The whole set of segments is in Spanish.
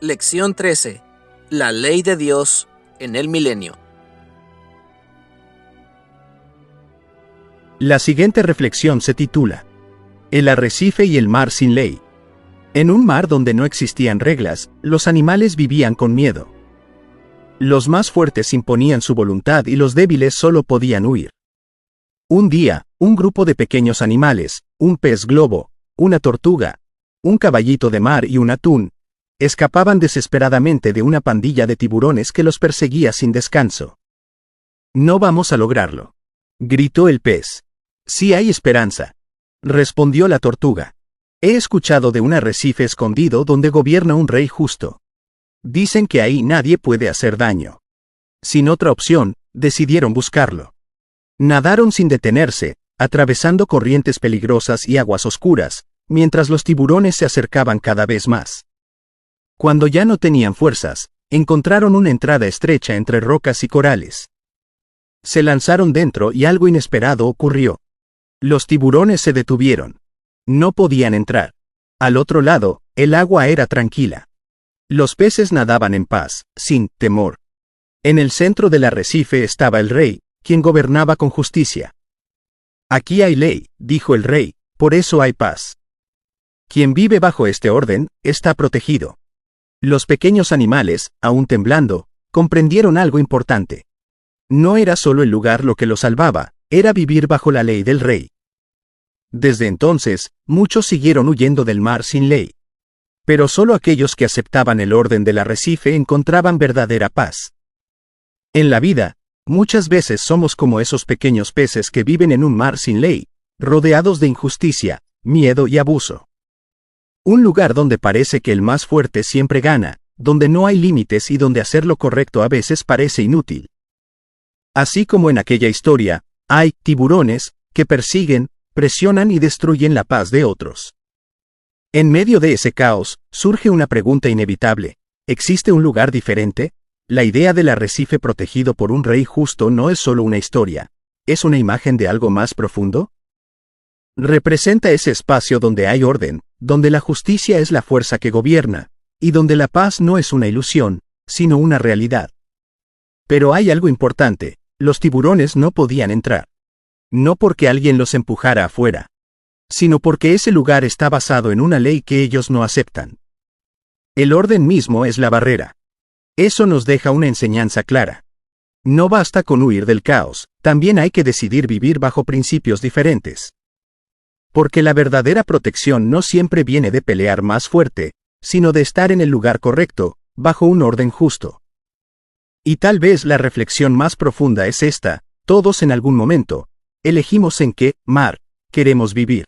Lección 13. La ley de Dios en el milenio. La siguiente reflexión se titula El arrecife y el mar sin ley. En un mar donde no existían reglas, los animales vivían con miedo. Los más fuertes imponían su voluntad y los débiles solo podían huir. Un día, un grupo de pequeños animales, un pez globo, una tortuga, un caballito de mar y un atún, escapaban desesperadamente de una pandilla de tiburones que los perseguía sin descanso. «No vamos a lograrlo», gritó el pez. «Sí hay esperanza», respondió la tortuga. «He escuchado de un arrecife escondido donde gobierna un rey justo. Dicen que ahí nadie puede hacer daño». Sin otra opción, decidieron buscarlo. Nadaron sin detenerse, atravesando corrientes peligrosas y aguas oscuras, mientras los tiburones se acercaban cada vez más. Cuando ya no tenían fuerzas, encontraron una entrada estrecha entre rocas y corales. Se lanzaron dentro y algo inesperado ocurrió. Los tiburones se detuvieron. No podían entrar. Al otro lado, el agua era tranquila. Los peces nadaban en paz, sin temor. En el centro del arrecife estaba el rey, quien gobernaba con justicia. «Aquí hay ley», dijo el rey, «por eso hay paz. Quien vive bajo este orden, está protegido». Los pequeños animales, aún temblando, comprendieron algo importante. No era solo el lugar lo que los salvaba, era vivir bajo la ley del rey. Desde entonces, muchos siguieron huyendo del mar sin ley. Pero solo aquellos que aceptaban el orden del arrecife encontraban verdadera paz. En la vida, muchas veces somos como esos pequeños peces que viven en un mar sin ley, rodeados de injusticia, miedo y abuso. Un lugar donde parece que el más fuerte siempre gana, donde no hay límites y donde hacer lo correcto a veces parece inútil. Así como en aquella historia, hay tiburones que persiguen, presionan y destruyen la paz de otros. En medio de ese caos, surge una pregunta inevitable: ¿existe un lugar diferente? La idea del arrecife protegido por un rey justo no es solo una historia, ¿es una imagen de algo más profundo? Representa ese espacio donde hay orden, donde la justicia es la fuerza que gobierna, y donde la paz no es una ilusión, sino una realidad. Pero hay algo importante: los tiburones no podían entrar. No porque alguien los empujara afuera, sino porque ese lugar está basado en una ley que ellos no aceptan. El orden mismo es la barrera. Eso nos deja una enseñanza clara. No basta con huir del caos, también hay que decidir vivir bajo principios diferentes. Porque la verdadera protección no siempre viene de pelear más fuerte, sino de estar en el lugar correcto, bajo un orden justo. Y tal vez la reflexión más profunda es esta: todos en algún momento, elegimos en qué mar queremos vivir.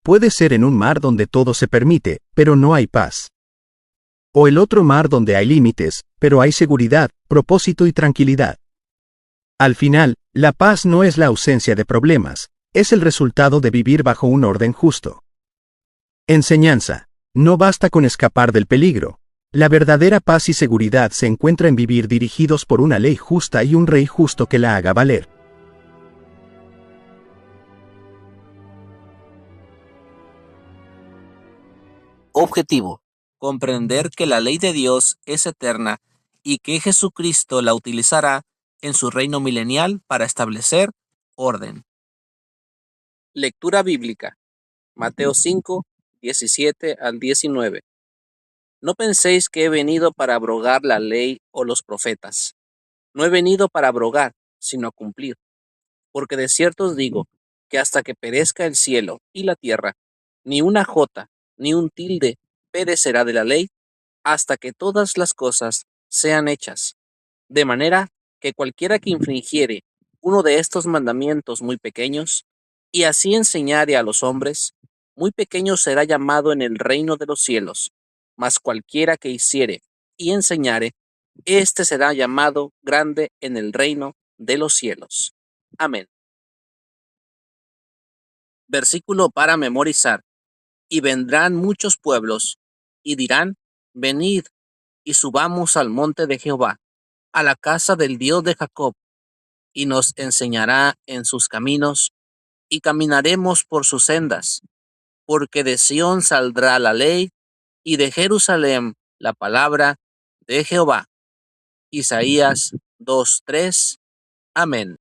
Puede ser en un mar donde todo se permite, pero no hay paz. O el otro mar donde hay límites, pero hay seguridad, propósito y tranquilidad. Al final, la paz no es la ausencia de problemas, es el resultado de vivir bajo un orden justo. Enseñanza: no basta con escapar del peligro. La verdadera paz y seguridad se encuentra en vivir dirigidos por una ley justa y un rey justo que la haga valer. Objetivo: comprender que la ley de Dios es eterna y que Jesucristo la utilizará en su reino milenial para establecer orden. Lectura bíblica. Mateo 5, 17 al 19. No penséis que he venido para abrogar la ley o los profetas. No he venido para abrogar, sino a cumplir. Porque de cierto os digo que hasta que perezca el cielo y la tierra, ni una jota, ni un tilde perecerá de la ley, hasta que todas las cosas sean hechas. De manera que cualquiera que infringiere uno de estos mandamientos muy pequeños, y así enseñare a los hombres, muy pequeño será llamado en el reino de los cielos. Mas cualquiera que hiciere y enseñare, éste será llamado grande en el reino de los cielos. Amén. Versículo para memorizar. Y vendrán muchos pueblos, y dirán: venid, y subamos al monte de Jehová, a la casa del Dios de Jacob, y nos enseñará en sus caminos, y caminaremos por sus sendas. Porque de Sión saldrá la ley, y de Jerusalén la palabra de Jehová. Isaías 2:3. Amén.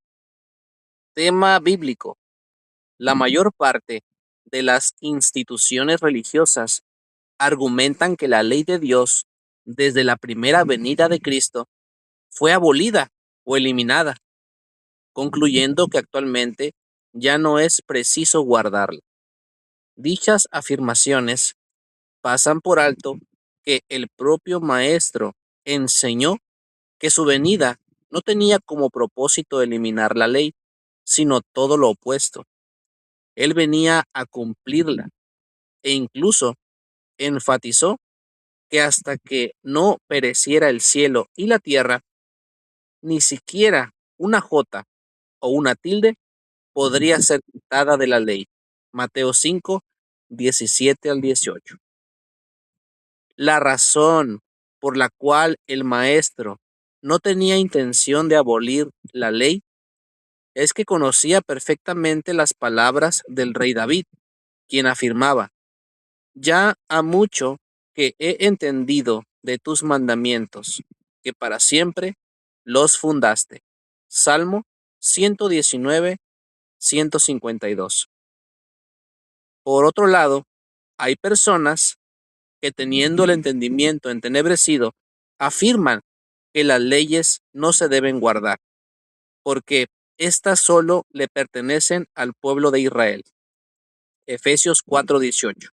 Tema bíblico. La mayor parte de las instituciones religiosas argumentan que la ley de Dios, desde la primera venida de Cristo, fue abolida o eliminada, concluyendo que actualmente ya no es preciso guardarla. Dichas afirmaciones pasan por alto que el propio Maestro enseñó que su venida no tenía como propósito eliminar la ley, sino todo lo opuesto. Él venía a cumplirla e incluso enfatizó que hasta que no pereciera el cielo y la tierra, ni siquiera una jota o una tilde podría ser quitada de la ley. Mateo 5, 17 al 18. La razón por la cual el maestro no tenía intención de abolir la ley es que conocía perfectamente las palabras del rey David, quien afirmaba: ya ha mucho que he entendido de tus mandamientos, que para siempre los fundaste. Salmo 119, 152. Por otro lado, hay personas que, teniendo el entendimiento entenebrecido, afirman que las leyes no se deben guardar, porque éstas solo le pertenecen al pueblo de Israel. Efesios 4:18.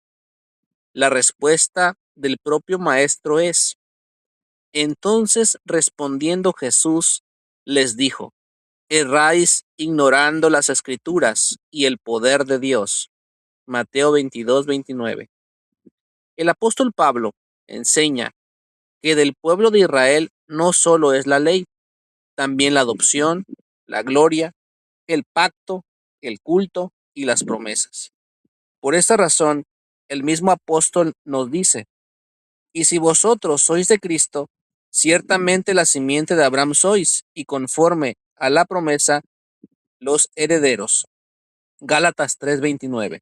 La respuesta del propio Maestro es: entonces respondiendo Jesús les dijo: erráis ignorando las Escrituras y el poder de Dios. Mateo 22:29. El apóstol Pablo enseña que del pueblo de Israel no solo es la ley, también la adopción, la gloria, el pacto, el culto y las promesas. Por esta razón, el mismo apóstol nos dice: y si vosotros sois de Cristo, ciertamente la simiente de Abraham sois, y conforme a la promesa, los herederos. Gálatas 3:29.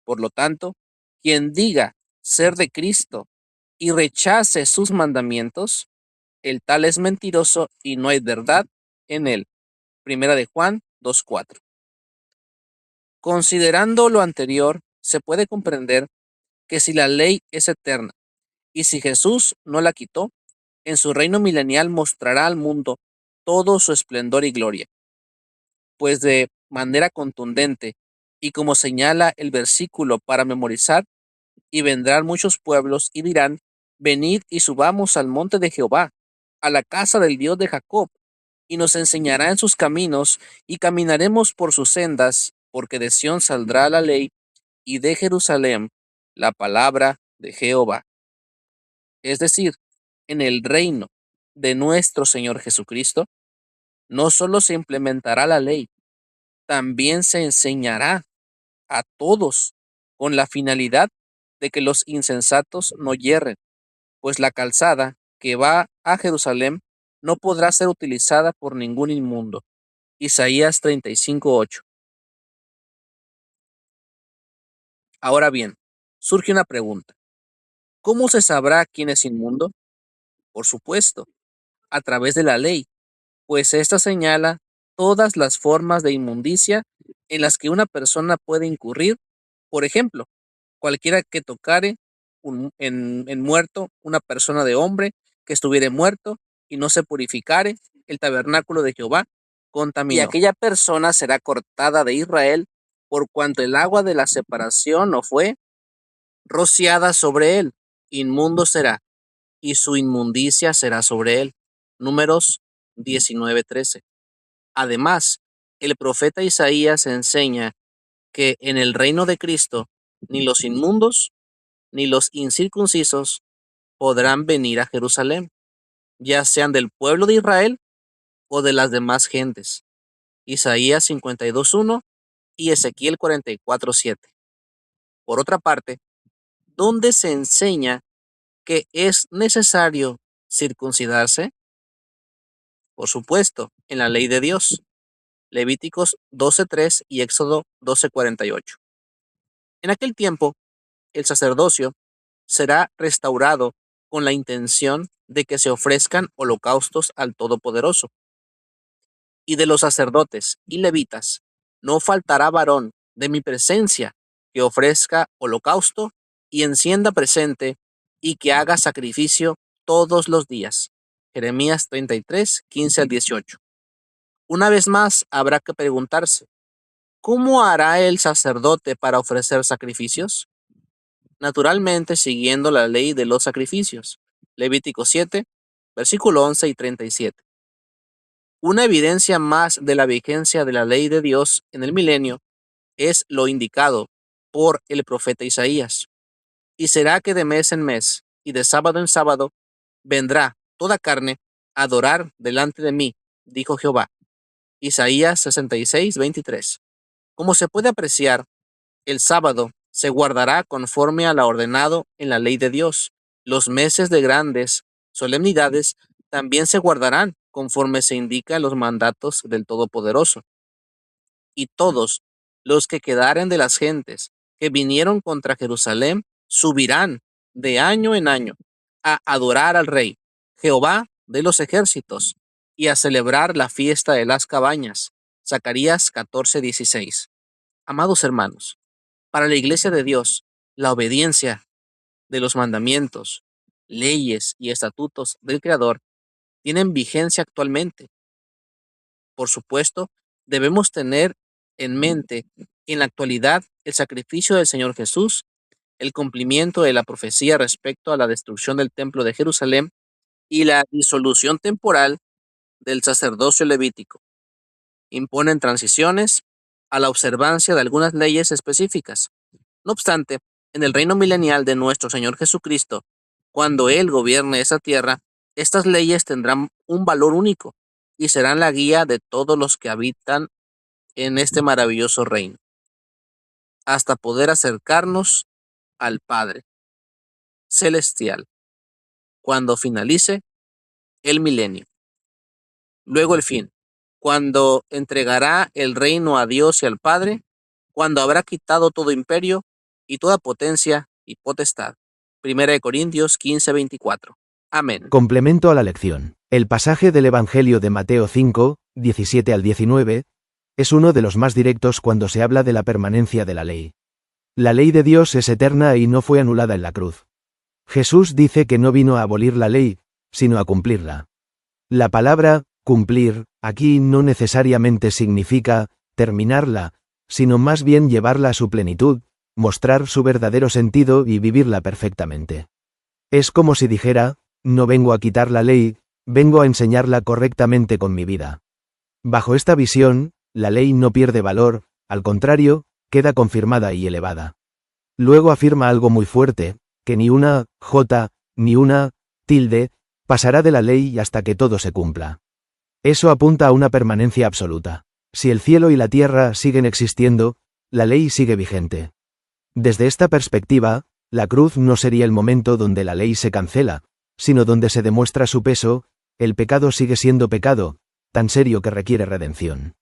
Por lo tanto, quien diga ser de Cristo y rechace sus mandamientos, el tal es mentiroso y no hay verdad en él. Primera de Juan 2:4. Considerando lo anterior, se puede comprender que si la ley es eterna y si Jesús no la quitó, en su reino milenial mostrará al mundo todo su esplendor y gloria, pues de manera contundente, y como señala el versículo para memorizar, y vendrán muchos pueblos y dirán: venid y subamos al monte de Jehová, a la casa del Dios de Jacob, y nos enseñará en sus caminos, y caminaremos por sus sendas, porque de Sión saldrá la ley, y de Jerusalén la palabra de Jehová. Es decir, en el reino de nuestro Señor Jesucristo, no solo se implementará la ley, también se enseñará a todos, con la finalidad de que los insensatos no yerren, pues la calzada que va a Jerusalén no podrá ser utilizada por ningún inmundo. Isaías 35:8. Ahora bien, surge una pregunta: ¿cómo se sabrá quién es inmundo? Por supuesto, a través de la ley, pues esta señala todas las formas de inmundicia en las que una persona puede incurrir. Por ejemplo, cualquiera que tocare en muerto una persona de hombre que estuviere muerto y no se purificare, el tabernáculo de Jehová contaminó. Y aquella persona será cortada de Israel, por cuanto el agua de la separación no fue rociada sobre él. Inmundo será, y su inmundicia será sobre él. Números 19:13. Además, el profeta Isaías enseña que en el reino de Cristo ni los inmundos ni los incircuncisos podrán venir a Jerusalén, ya sean del pueblo de Israel o de las demás gentes. Isaías 52:1 y Ezequiel 44:7. Por otra parte, ¿dónde se enseña que es necesario circuncidarse? Por supuesto, en la ley de Dios. Levíticos 12:3 y Éxodo 12:48. En aquel tiempo, el sacerdocio será restaurado con la intención de que se ofrezcan holocaustos al Todopoderoso. Y de los sacerdotes y levitas, no faltará varón de mi presencia que ofrezca holocausto y encienda presente y que haga sacrificio todos los días. Jeremías 33, 15 al 18. Una vez más habrá que preguntarse, ¿cómo hará el sacerdote para ofrecer sacrificios? Naturalmente siguiendo la ley de los sacrificios. Levítico 7, versículo 11 y 37. Una evidencia más de la vigencia de la ley de Dios en el milenio es lo indicado por el profeta Isaías. Y será que de mes en mes y de sábado en sábado vendrá toda carne a adorar delante de mí, dijo Jehová. Isaías 66, 23. Como se puede apreciar, el sábado se guardará conforme a lo ordenado en la ley de Dios. Los meses de grandes solemnidades también se guardarán conforme se indica en los mandatos del Todopoderoso. Y todos los que quedaren de las gentes que vinieron contra Jerusalén subirán de año en año a adorar al Rey, Jehová de los ejércitos, y a celebrar la fiesta de las cabañas. Zacarías 14:16. Amados hermanos, para la Iglesia de Dios, la obediencia de los mandamientos, leyes y estatutos del Creador tienen vigencia actualmente. Por supuesto, debemos tener en mente en la actualidad el sacrificio del Señor Jesús, el cumplimiento de la profecía respecto a la destrucción del templo de Jerusalén y la disolución temporal del sacerdocio levítico. Imponen transiciones a la observancia de algunas leyes específicas. No obstante, en el reino milenial de nuestro Señor Jesucristo, cuando Él gobierne esa tierra, estas leyes tendrán un valor único y serán la guía de todos los que habitan en este maravilloso reino, hasta poder acercarnos al Padre celestial, cuando finalice el milenio. Luego el fin, cuando entregará el reino a Dios y al Padre, cuando habrá quitado todo imperio y toda potencia y potestad. 1 Corintios 15:24. Amén. Complemento a la lección. El pasaje del Evangelio de Mateo 5, 17 al 19, es uno de los más directos cuando se habla de la permanencia de la ley. La ley de Dios es eterna y no fue anulada en la cruz. Jesús dice que no vino a abolir la ley, sino a cumplirla. La palabra cumplir aquí no necesariamente significa terminarla, sino más bien llevarla a su plenitud, mostrar su verdadero sentido y vivirla perfectamente. Es como si dijera, no vengo a quitar la ley, vengo a enseñarla correctamente con mi vida. Bajo esta visión, la ley no pierde valor, al contrario, queda confirmada y elevada. Luego afirma algo muy fuerte, que ni una jota, ni una tilde, pasará de la ley hasta que todo se cumpla. Eso apunta a una permanencia absoluta. Si el cielo y la tierra siguen existiendo, la ley sigue vigente. Desde esta perspectiva, la cruz no sería el momento donde la ley se cancela, sino donde se demuestra su peso, el pecado sigue siendo pecado, tan serio que requiere redención.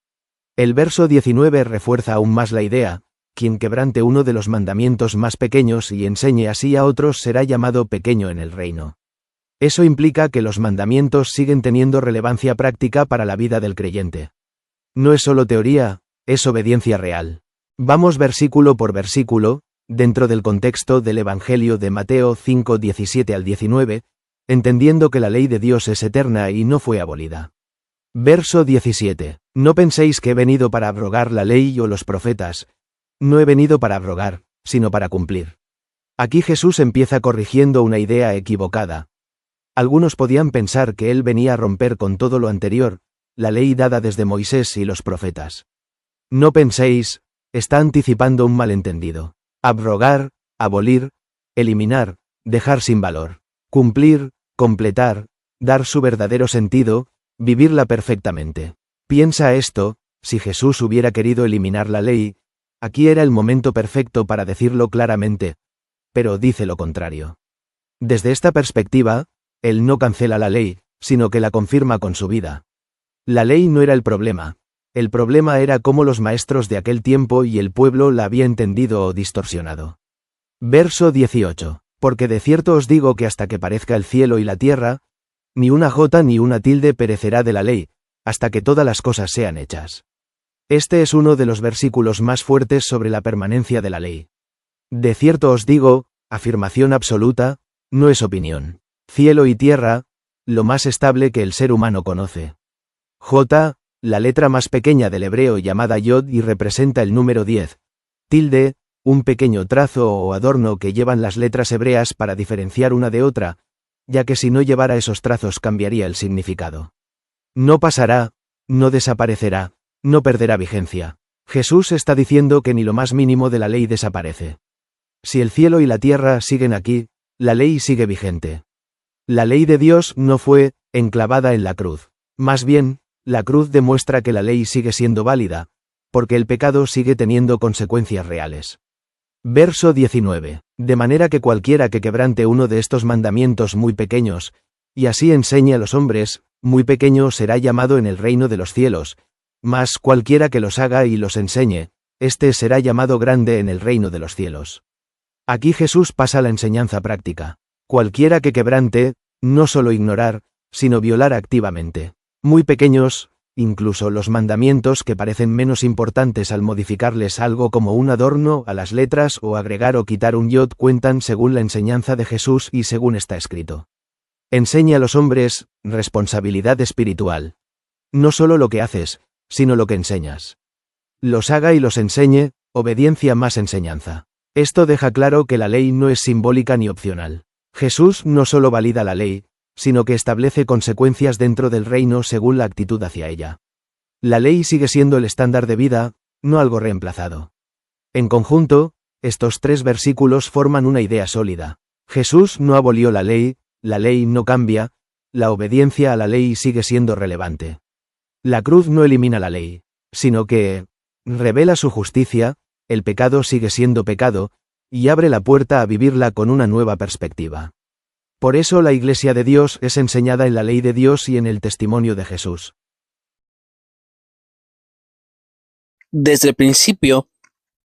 El verso 19 refuerza aún más la idea, quien quebrante uno de los mandamientos más pequeños y enseñe así a otros será llamado pequeño en el reino. Eso implica que los mandamientos siguen teniendo relevancia práctica para la vida del creyente. No es solo teoría, es obediencia real. Vamos versículo por versículo, dentro del contexto del Evangelio de Mateo 5, 17 al 19, entendiendo que la ley de Dios es eterna y no fue abolida. Verso 17. No penséis que he venido para abrogar la ley o los profetas. No he venido para abrogar, sino para cumplir. Aquí Jesús empieza corrigiendo una idea equivocada. Algunos podían pensar que él venía a romper con todo lo anterior, la ley dada desde Moisés y los profetas. No penséis, está anticipando un malentendido. Abrogar, abolir, eliminar, dejar sin valor. Cumplir, completar, dar su verdadero sentido, vivirla perfectamente. Piensa esto, si Jesús hubiera querido eliminar la ley, aquí era el momento perfecto para decirlo claramente, pero dice lo contrario. Desde esta perspectiva, él no cancela la ley, sino que la confirma con su vida. La ley no era el problema era cómo los maestros de aquel tiempo y el pueblo la había entendido o distorsionado. Verso 18. Porque de cierto os digo que hasta que parezca el cielo y la tierra, ni una jota ni una tilde perecerá de la ley, hasta que todas las cosas sean hechas. Este es uno de los versículos más fuertes sobre la permanencia de la ley. De cierto os digo, afirmación absoluta, no es opinión. Cielo y tierra, lo más estable que el ser humano conoce. J, la letra más pequeña del hebreo llamada Yod y representa el número 10. Tilde, un pequeño trazo o adorno que llevan las letras hebreas para diferenciar una de otra, ya que si no llevara esos trazos cambiaría el significado. No pasará, no desaparecerá, no perderá vigencia. Jesús está diciendo que ni lo más mínimo de la ley desaparece. Si el cielo y la tierra siguen aquí, la ley sigue vigente. La ley de Dios no fue enclavada en la cruz. Más bien, la cruz demuestra que la ley sigue siendo válida, porque el pecado sigue teniendo consecuencias reales. Verso 19. De manera que cualquiera que quebrante uno de estos mandamientos muy pequeños, y así enseñe a los hombres, muy pequeño será llamado en el reino de los cielos, mas cualquiera que los haga y los enseñe, éste será llamado grande en el reino de los cielos. Aquí Jesús pasa la enseñanza práctica. Cualquiera que quebrante, no solo ignorar, sino violar activamente. Muy pequeños, incluso los mandamientos que parecen menos importantes al modificarles algo como un adorno a las letras o agregar o quitar un yod cuentan según la enseñanza de Jesús y según está escrito. Enseña a los hombres, responsabilidad espiritual. No solo lo que haces, sino lo que enseñas. Los haga y los enseñe, obediencia más enseñanza. Esto deja claro que la ley no es simbólica ni opcional. Jesús no solo valida la ley, sino que establece consecuencias dentro del reino según la actitud hacia ella. La ley sigue siendo el estándar de vida, no algo reemplazado. En conjunto, estos 3 versículos forman una idea sólida. Jesús no abolió la ley no cambia, la obediencia a la ley sigue siendo relevante. La cruz no elimina la ley, sino que revela su justicia, el pecado sigue siendo pecado, y abre la puerta a vivirla con una nueva perspectiva. Por eso la Iglesia de Dios es enseñada en la ley de Dios y en el testimonio de Jesús. Desde el principio,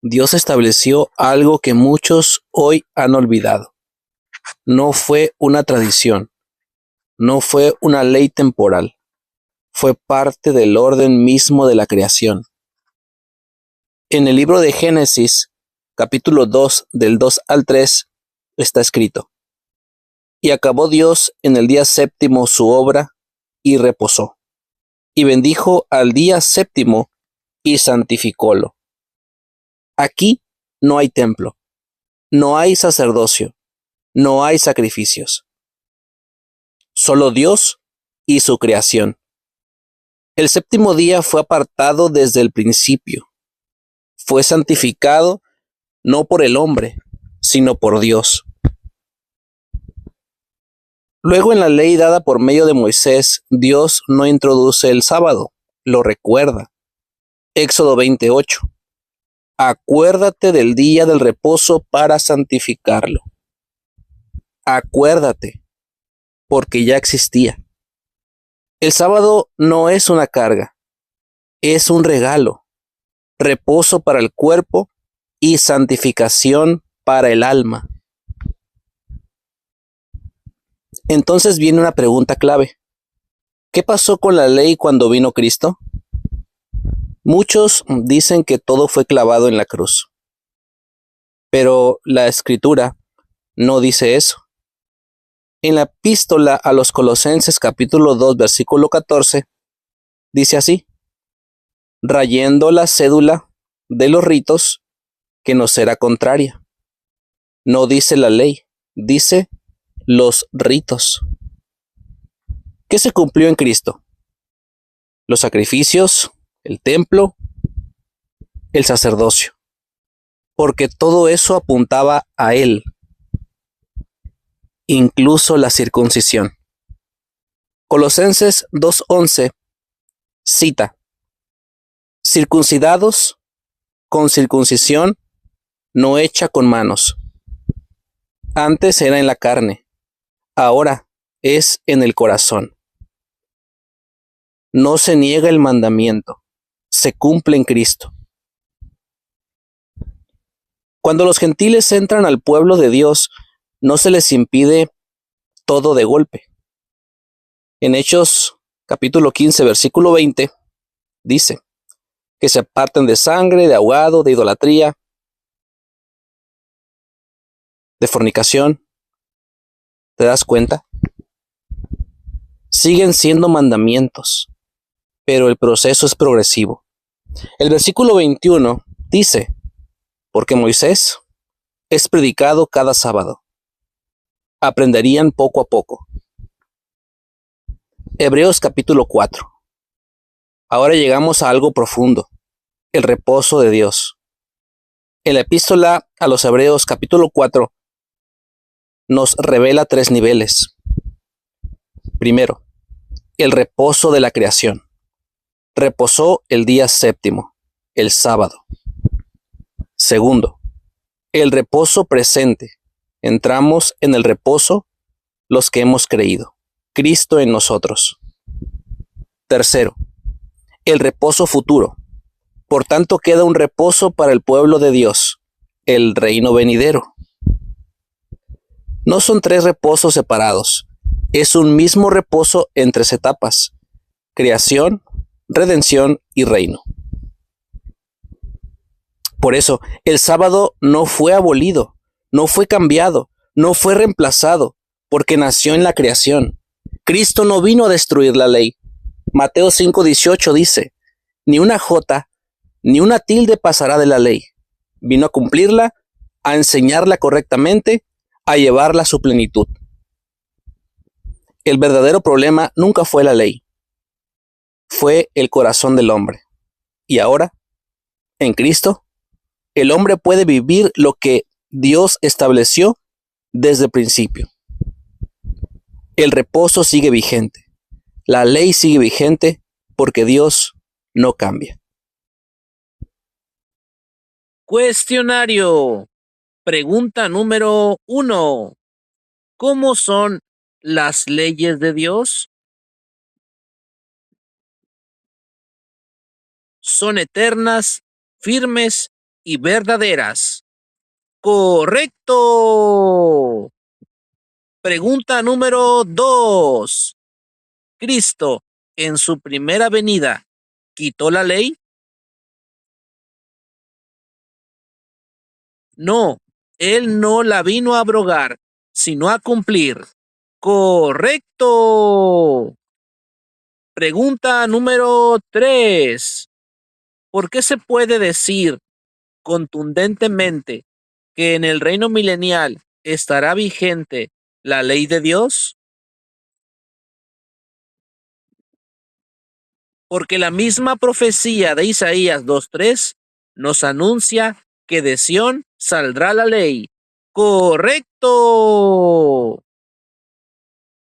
Dios estableció algo que muchos hoy han olvidado. No fue una tradición, no fue una ley temporal, fue parte del orden mismo de la creación. En el libro de Génesis, capítulo 2, del 2 al 3, está escrito: Y acabó Dios en el día séptimo su obra, y reposó. Y bendijo al día séptimo, y santificólo. Aquí no hay templo, no hay sacerdocio, no hay sacrificios. Solo Dios y su creación. El séptimo día fue apartado desde el principio. Fue santificado no por el hombre, sino por Dios. Luego en la ley dada por medio de Moisés, Dios no introduce el sábado, lo recuerda. Éxodo 28. Acuérdate del día del reposo para santificarlo. Acuérdate, porque ya existía. El sábado no es una carga, es un regalo, reposo para el cuerpo y santificación para el alma. Entonces viene una pregunta clave. ¿Qué pasó con la ley cuando vino Cristo? Muchos dicen que todo fue clavado en la cruz. Pero la Escritura no dice eso. En la epístola a los Colosenses capítulo 2 versículo 14 dice así: rayendo la cédula de los ritos que nos será contraria. No dice la ley, dice los ritos. ¿Qué se cumplió en Cristo? Los sacrificios, el templo, el sacerdocio. Porque todo eso apuntaba a Él. Incluso la circuncisión. Colosenses 2:11 cita: circuncidados con circuncisión no hecha con manos. Antes era en la carne, ahora es en el corazón. No se niega el mandamiento, se cumple en Cristo. Cuando los gentiles entran al pueblo de Dios, no se les impide todo de golpe. En Hechos capítulo 15, versículo 20, dice que se aparten de sangre, de ahogado, de idolatría, de fornicación. ¿Te das cuenta? Siguen siendo mandamientos, pero el proceso es progresivo. El versículo 21 dice, porque Moisés es predicado cada sábado. Aprenderían poco a poco. Hebreos capítulo 4. Ahora llegamos a algo profundo, el reposo de Dios. En la epístola a los Hebreos capítulo 4 nos revela 3 niveles. Primero, el reposo de la creación. Reposó el día séptimo, el sábado. Segundo, el reposo presente. Entramos en el reposo los que hemos creído, Cristo en nosotros. Tercero, el reposo futuro. Por tanto, queda un reposo para el pueblo de Dios, el reino venidero. No son 3 reposos separados, es un mismo reposo en 3 etapas: creación, redención y reino. Por eso, el sábado no fue abolido, no fue cambiado, no fue reemplazado, porque nació en la creación. Cristo no vino a destruir la ley. Mateo 5:18 dice, ni una jota, ni una tilde pasará de la ley. Vino a cumplirla, a enseñarla correctamente, a llevarla a su plenitud. El verdadero problema nunca fue la ley, fue el corazón del hombre. Y ahora, en Cristo, el hombre puede vivir lo que Dios estableció desde el principio. El reposo sigue vigente. La ley sigue vigente porque Dios no cambia. Cuestionario. Pregunta número 1. ¿Cómo son las leyes de Dios? Son eternas, firmes y verdaderas. ¡Correcto! Pregunta número 2. ¿Cristo, en su primera venida, quitó la ley? No, Él no la vino a abrogar, sino a cumplir. ¡Correcto! Pregunta número 3. ¿Por qué se puede decir contundentemente que en el reino milenial estará vigente la ley de Dios? Porque la misma profecía de Isaías 2:3 nos anuncia que de Sión saldrá la ley. ¡Correcto!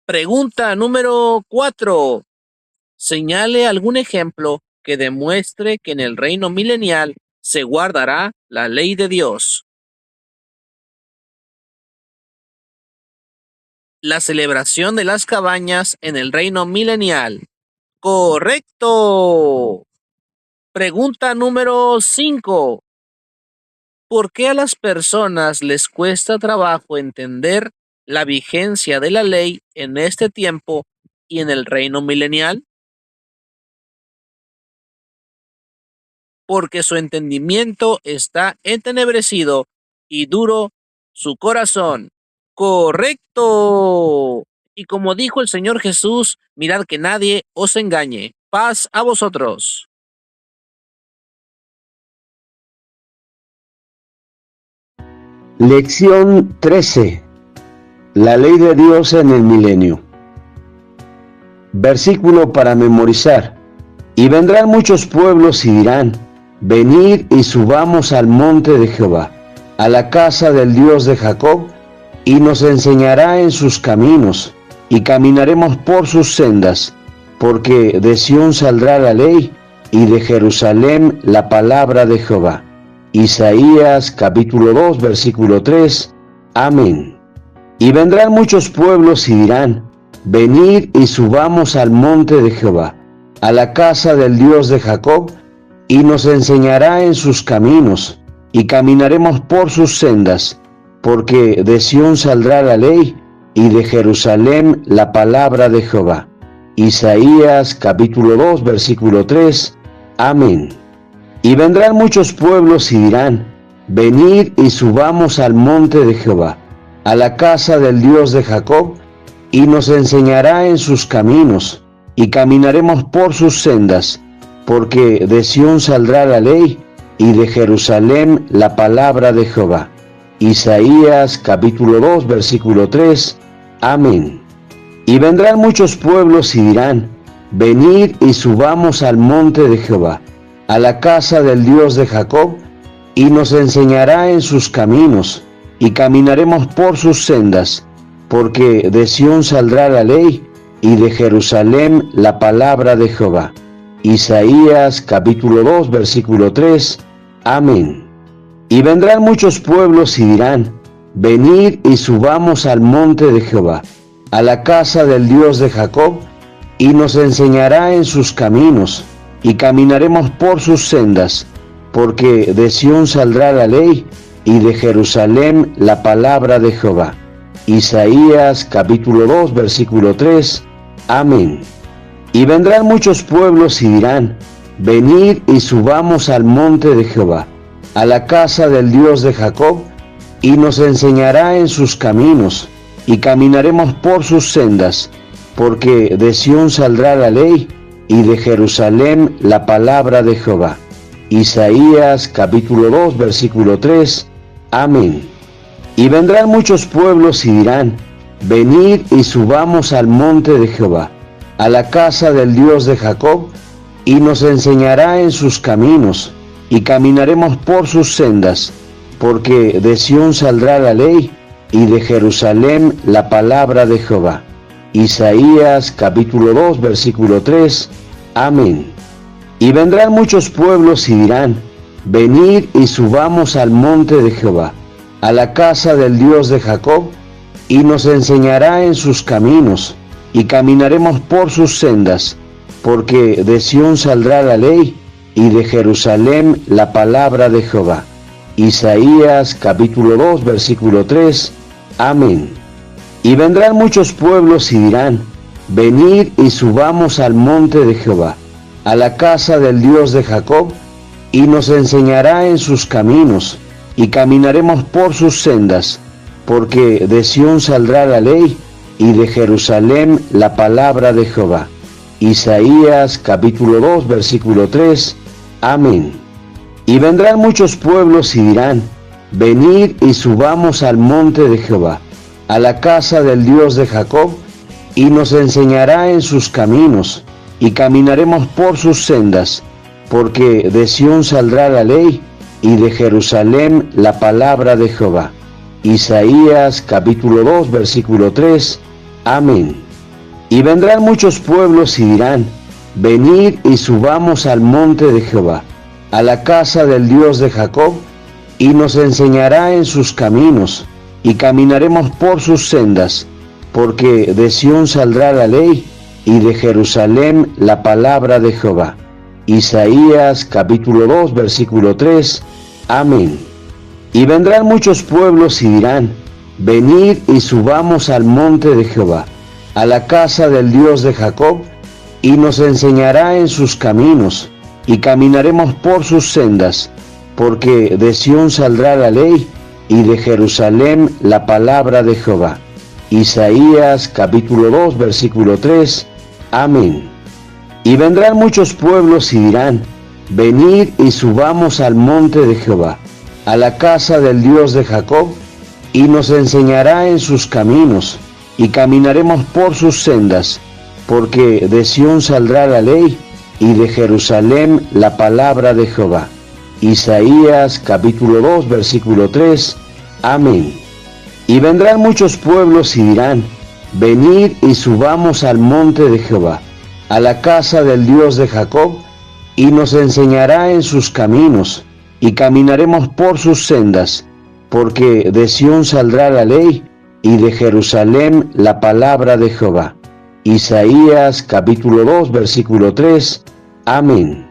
Pregunta número 4. Señale algún ejemplo que demuestre que en el reino milenial se guardará la ley de Dios. La celebración de las cabañas en el reino milenial. ¡Correcto! Pregunta número 5. ¿Por qué a las personas les cuesta trabajo entender la vigencia de la ley en este tiempo y en el reino milenial? Porque su entendimiento está entenebrecido y duro su corazón. ¡Correcto! Y como dijo el Señor Jesús, mirad que nadie os engañe. Paz a vosotros. Lección 13. La ley de Dios en el milenio. Versículo para memorizar. Y vendrán muchos pueblos y dirán, venid y subamos al monte de Jehová, a la casa del Dios de Jacob, y nos enseñará en sus caminos, y caminaremos por sus sendas, porque de Sión saldrá la ley, y de Jerusalén la palabra de Jehová. Isaías capítulo 2, versículo 3. Amén. Y vendrán muchos pueblos y dirán, venid y subamos al monte de Jehová, a la casa del Dios de Jacob, y nos enseñará en sus caminos, y caminaremos por sus sendas, porque de Sión saldrá la ley, y de Jerusalén la palabra de Jehová. Isaías capítulo 2, versículo 3. Amén. Y vendrán muchos pueblos y dirán: venid y subamos al monte de Jehová, a la casa del Dios de Jacob, y nos enseñará en sus caminos, y caminaremos por sus sendas, porque de Sión saldrá la ley, y de Jerusalén la palabra de Jehová. Isaías capítulo 2, versículo 3. Amén. Y vendrán muchos pueblos y dirán: venid y subamos al monte de Jehová, a la casa del Dios de Jacob, y nos enseñará en sus caminos, y caminaremos por sus sendas, porque de Sión saldrá la ley, y de Jerusalén la palabra de Jehová. Isaías capítulo 2, versículo 3. Amén. Y vendrán muchos pueblos y dirán: venid y subamos al monte de Jehová, a la casa del Dios de Jacob, y nos enseñará en sus caminos, y caminaremos por sus sendas, porque de Sión saldrá la ley, y de Jerusalén la palabra de Jehová. Isaías capítulo 2, versículo 3. Amén. Y vendrán muchos pueblos y dirán: venid y subamos al monte de Jehová, a la casa del Dios de Jacob, y nos enseñará en sus caminos, y caminaremos por sus sendas, porque de Sión saldrá la ley, y de Jerusalén la palabra de Jehová. Isaías capítulo 2, versículo 3. Amén. Y vendrán muchos pueblos y dirán: venid y subamos al monte de Jehová, a la casa del Dios de Jacob, y nos enseñará en sus caminos, y caminaremos por sus sendas, porque de Sión saldrá la ley, y de Jerusalén la palabra de Jehová. Isaías capítulo 2, versículo 3. Amén. Y vendrán muchos pueblos y dirán: venid y subamos al monte de Jehová, a la casa del Dios de Jacob, y nos enseñará en sus caminos, y caminaremos por sus sendas, porque de Sión saldrá la ley, y de Jerusalén la palabra de Jehová. Isaías capítulo 2, versículo 3. Amén. Y vendrán muchos pueblos y dirán: venid y subamos al monte de Jehová, a la casa del Dios de Jacob, y nos enseñará en sus caminos, y caminaremos por sus sendas, porque de Sión saldrá la ley, y de Jerusalén la palabra de Jehová. Isaías capítulo 2, versículo 3. Amén. Y vendrán muchos pueblos y dirán: venid y subamos al monte de Jehová, a la casa del Dios de Jacob, y nos enseñará en sus caminos, y caminaremos por sus sendas, porque de Sión saldrá la ley, y de Jerusalén la palabra de Jehová. Isaías capítulo 2, versículo 3. Amén. Y vendrán muchos pueblos y dirán: venid y subamos al monte de Jehová, a la casa del Dios de Jacob, y nos enseñará en sus caminos, y caminaremos por sus sendas, porque de Sión saldrá la ley, y de Jerusalén la palabra de Jehová. Isaías capítulo 2, versículo 3. Amén. Y vendrán muchos pueblos y dirán: venid y subamos al monte de Jehová, a la casa del Dios de Jacob, y nos enseñará en sus caminos, y caminaremos por sus sendas, porque de Sión saldrá la ley, y de Jerusalén la palabra de Jehová. Isaías capítulo 2, versículo 3. Amén. Y vendrán muchos pueblos y dirán: venid y subamos al monte de Jehová, a la casa del Dios de Jacob, y nos enseñará en sus caminos, y caminaremos por sus sendas, porque de Sión saldrá la ley, y de Jerusalén la palabra de Jehová. Isaías capítulo 2, versículo 3. Amén. Y vendrán muchos pueblos y dirán: venid y subamos al monte de Jehová, a la casa del Dios de Jacob, y nos enseñará en sus caminos, y caminaremos por sus sendas, porque de Sión saldrá la ley, y de Jerusalén la palabra de Jehová. Isaías capítulo 2, versículo 3. Amén.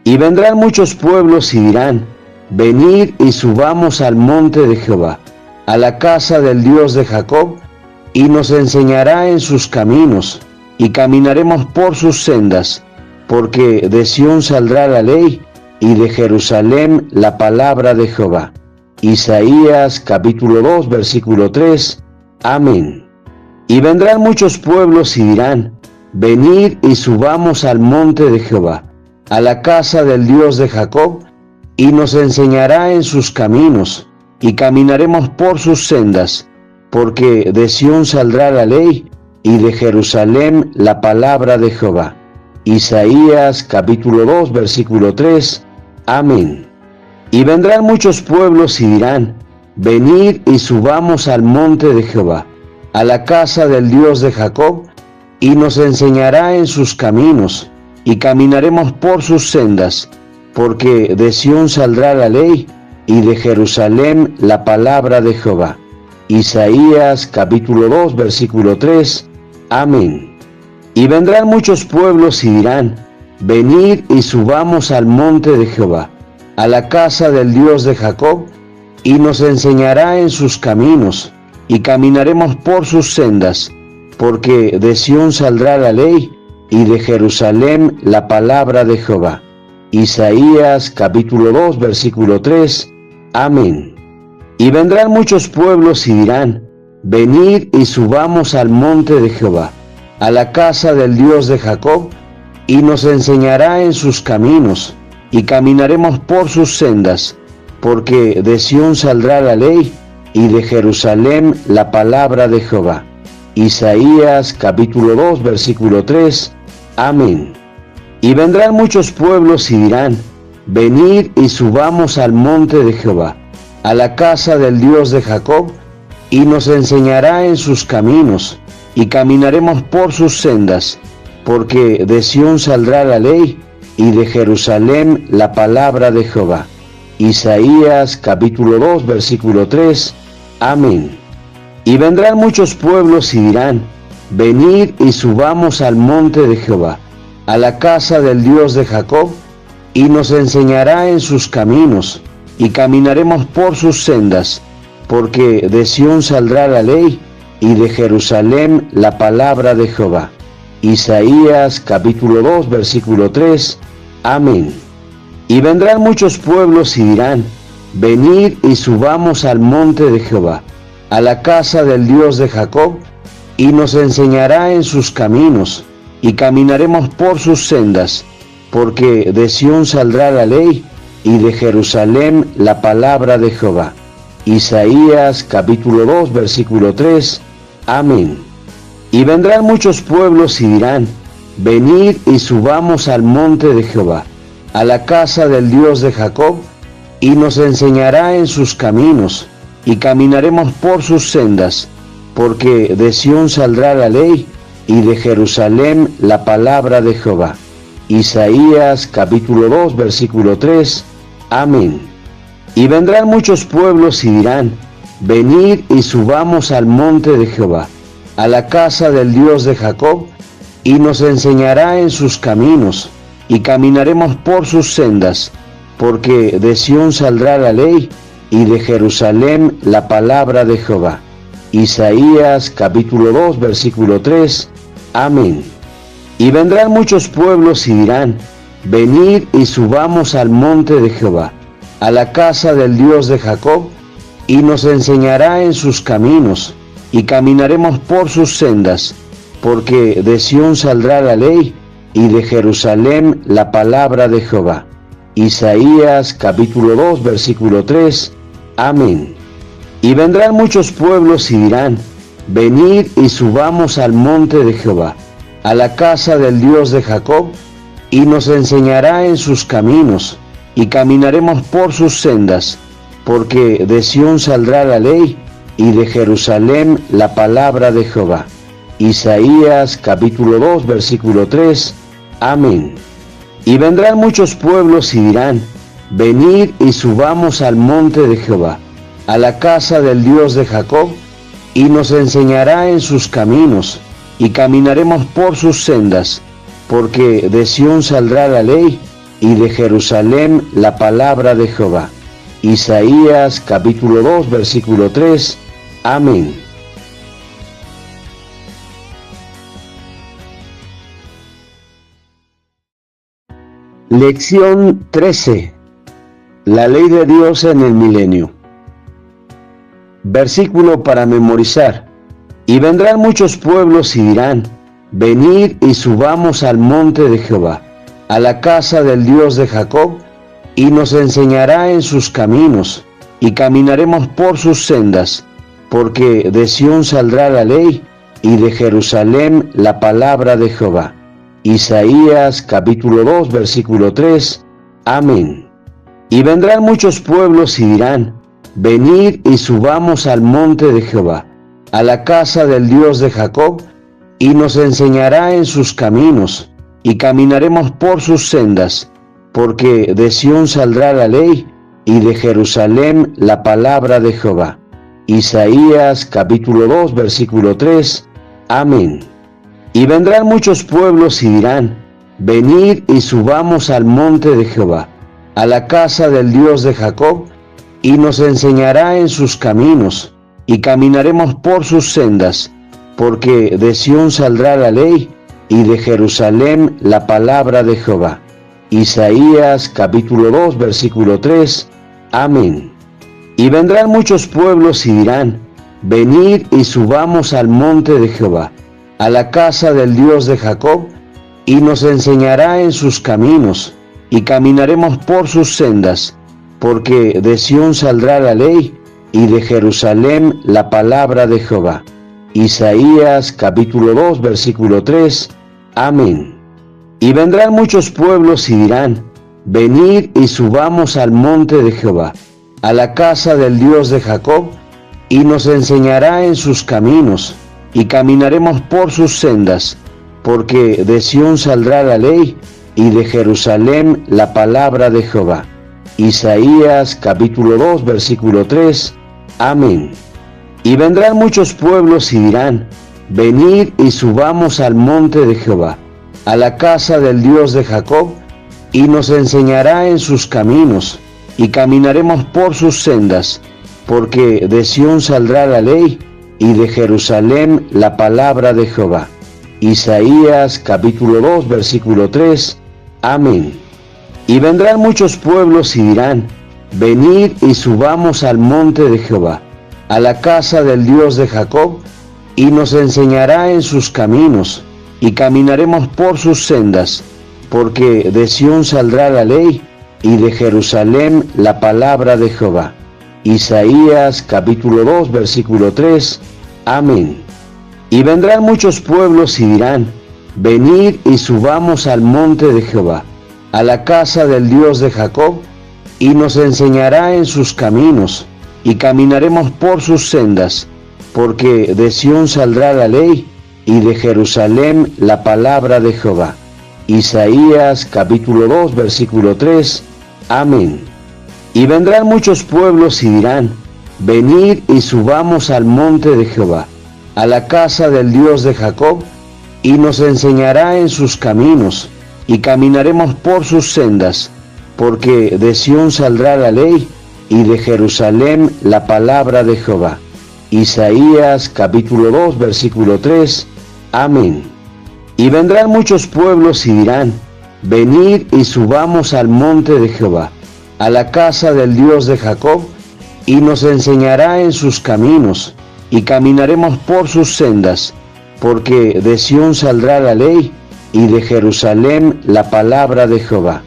Y vendrán muchos pueblos y dirán: venid y subamos al monte de Jehová, a la casa del Dios de Jacob, y nos enseñará en sus caminos, y caminaremos por sus sendas, porque de Sión saldrá la ley, y de Jerusalén la palabra de Jehová. Isaías capítulo 2, versículo 3. Amén. Y vendrán muchos pueblos y dirán: venid y subamos al monte de Jehová, a la casa del Dios de Jacob, y nos enseñará en sus caminos, y caminaremos por sus sendas, porque de Sión saldrá la ley, y de Jerusalén la palabra de Jehová. Isaías capítulo 2, versículo 3. Amén. Y vendrán muchos pueblos y dirán: venid y subamos al monte de Jehová, a la casa del Dios de Jacob, y nos enseñará en sus caminos, y caminaremos por sus sendas, porque de Sión saldrá la ley, y de Jerusalén la palabra de Jehová. Isaías capítulo 2, versículo 3. Amén. Y vendrán muchos pueblos y dirán: venid y subamos al monte de Jehová, a la casa del Dios de Jacob, y nos enseñará en sus caminos, y caminaremos por sus sendas, porque de Sión saldrá la ley, y de Jerusalén la palabra de Jehová. Isaías capítulo 2, versículo 3. Amén. Y vendrán muchos pueblos y dirán: venid y subamos al monte de Jehová, a la casa del Dios de Jacob, y nos enseñará en sus caminos, y caminaremos por sus sendas, porque de Sión saldrá la ley, y de Jerusalén la palabra de Jehová. Isaías capítulo 2, versículo 3. Amén. Y vendrán muchos pueblos y dirán: venid y subamos al monte de Jehová, a la casa del Dios de Jacob, y nos enseñará en sus caminos, y caminaremos por sus sendas, porque de Sión saldrá la ley, y de Jerusalén la palabra de Jehová. Isaías capítulo 2, versículo 3. Amén. Y vendrán muchos pueblos y dirán: venid y subamos al monte de Jehová, a la casa del Dios de Jacob, y nos enseñará en sus caminos, y caminaremos por sus sendas, porque de Sión saldrá la ley, y de Jerusalén la palabra de Jehová. Isaías capítulo 2, versículo 3. Amén. Y vendrán muchos pueblos y dirán: venid y subamos al monte de Jehová, a la casa del Dios de Jacob, y nos enseñará en sus caminos, y caminaremos por sus sendas, porque de Sión saldrá la ley, y de Jerusalén la palabra de Jehová. Isaías capítulo 2, versículo 3. Amén. Y vendrán muchos pueblos y dirán: venid y subamos al monte de Jehová, a la casa del Dios de Jacob, y nos enseñará en sus caminos, y caminaremos por sus sendas, porque de Sión saldrá la ley, y de Jerusalén la palabra de Jehová. Isaías capítulo 2, versículo 3. Amén. Y vendrán muchos pueblos y dirán: venid y subamos al monte de Jehová, a la casa del Dios de Jacob, y nos enseñará en sus caminos, y caminaremos por sus sendas, porque de Sión saldrá la ley, y de Jerusalén la palabra de Jehová. Isaías capítulo 2, versículo 3. Amén. Y vendrán muchos pueblos y dirán: venid y subamos al monte de Jehová, a la casa del Dios de Jacob, y nos enseñará en sus caminos, y caminaremos por sus sendas, porque de Sión saldrá la ley, y de Jerusalén la palabra de Jehová. Isaías capítulo 2, versículo 3. Amén. Y vendrán muchos pueblos y dirán: venid y subamos al monte de Jehová, a la casa del Dios de Jacob, y nos enseñará en sus caminos, y caminaremos por sus sendas, porque de Sión saldrá la ley, y de Jerusalén la palabra de Jehová. Isaías capítulo 2, versículo 3. Amén. Y vendrán muchos pueblos y dirán: venid y subamos al monte de Jehová, a la casa del Dios de Jacob, y nos enseñará en sus caminos, y caminaremos por sus sendas, porque de Sión saldrá la ley, y de Jerusalén la palabra de Jehová. Isaías capítulo 2, versículo 3. Amén. Lección 13. La ley de Dios en el milenio. Versículo para memorizar. Y vendrán muchos pueblos y dirán: venid y subamos al monte de Jehová, a la casa del Dios de Jacob, y nos enseñará en sus caminos, y caminaremos por sus sendas, porque de Sión saldrá la ley, y de Jerusalén la palabra de Jehová. Isaías capítulo 2, versículo 3. Amén. Y vendrán muchos pueblos y dirán: venid y subamos al monte de Jehová, a la casa del Dios de Jacob, y nos enseñará en sus caminos, y caminaremos por sus sendas, porque de Sión saldrá la ley, y de Jerusalén la palabra de Jehová. Isaías capítulo 2, versículo 3. Amén. Y vendrán muchos pueblos y dirán: venid y subamos al monte de Jehová, a la casa del Dios de Jacob, y nos enseñará en sus caminos, y caminaremos por sus sendas, porque de Sión saldrá la ley, y de Jerusalén la palabra de Jehová. Isaías capítulo 2, versículo 3. Amén. Y vendrán muchos pueblos y dirán: venid y subamos al monte de Jehová, a la casa del Dios de Jacob, y nos enseñará en sus caminos, y caminaremos por sus sendas, porque de Sión saldrá la ley, y de Jerusalén la palabra de Jehová. Isaías capítulo 2, versículo 3. Amén. Y vendrán muchos pueblos y dirán: venid y subamos al monte de Jehová, a la casa del Dios de Jacob, y nos enseñará en sus caminos, y caminaremos por sus sendas, porque de Sión saldrá la ley, y de Jerusalén la palabra de Jehová. Isaías capítulo 2, versículo 3. Amén. Y vendrán muchos pueblos y dirán: venid y subamos al monte de Jehová, a la casa del Dios de Jacob, y nos enseñará en sus caminos, y caminaremos por sus sendas, porque de Sión saldrá la ley, y de Jerusalén la palabra de Jehová. Isaías capítulo 2, versículo 3. Amén. Y vendrán muchos pueblos y dirán: venid y subamos al monte de Jehová, a la casa del Dios de Jacob, y nos enseñará en sus caminos, y caminaremos por sus sendas, porque de Sión saldrá la ley, y de Jerusalén la palabra de Jehová. Isaías capítulo 2, versículo 3. Amén. Y vendrán muchos pueblos y dirán: venid y subamos al monte de Jehová, a la casa del Dios de Jacob, y nos enseñará en sus caminos, y caminaremos por sus sendas, porque de Sión saldrá la ley, y de Jerusalén la palabra de Jehová. Isaías capítulo 2, versículo 3. Amén. Y vendrán muchos pueblos y dirán: venid y subamos al monte de Jehová, a la casa del Dios de Jacob, y nos enseñará en sus caminos, y caminaremos por sus sendas, porque de Sión saldrá la ley, y de Jerusalén la palabra de Jehová. Isaías capítulo 2, versículo 3. Amén. Y vendrán muchos pueblos y dirán: venid y subamos al monte de Jehová, a la casa del Dios de Jacob, y nos enseñará en sus caminos, y caminaremos por sus sendas, porque de Sión saldrá la ley, y de Jerusalén la palabra de Jehová.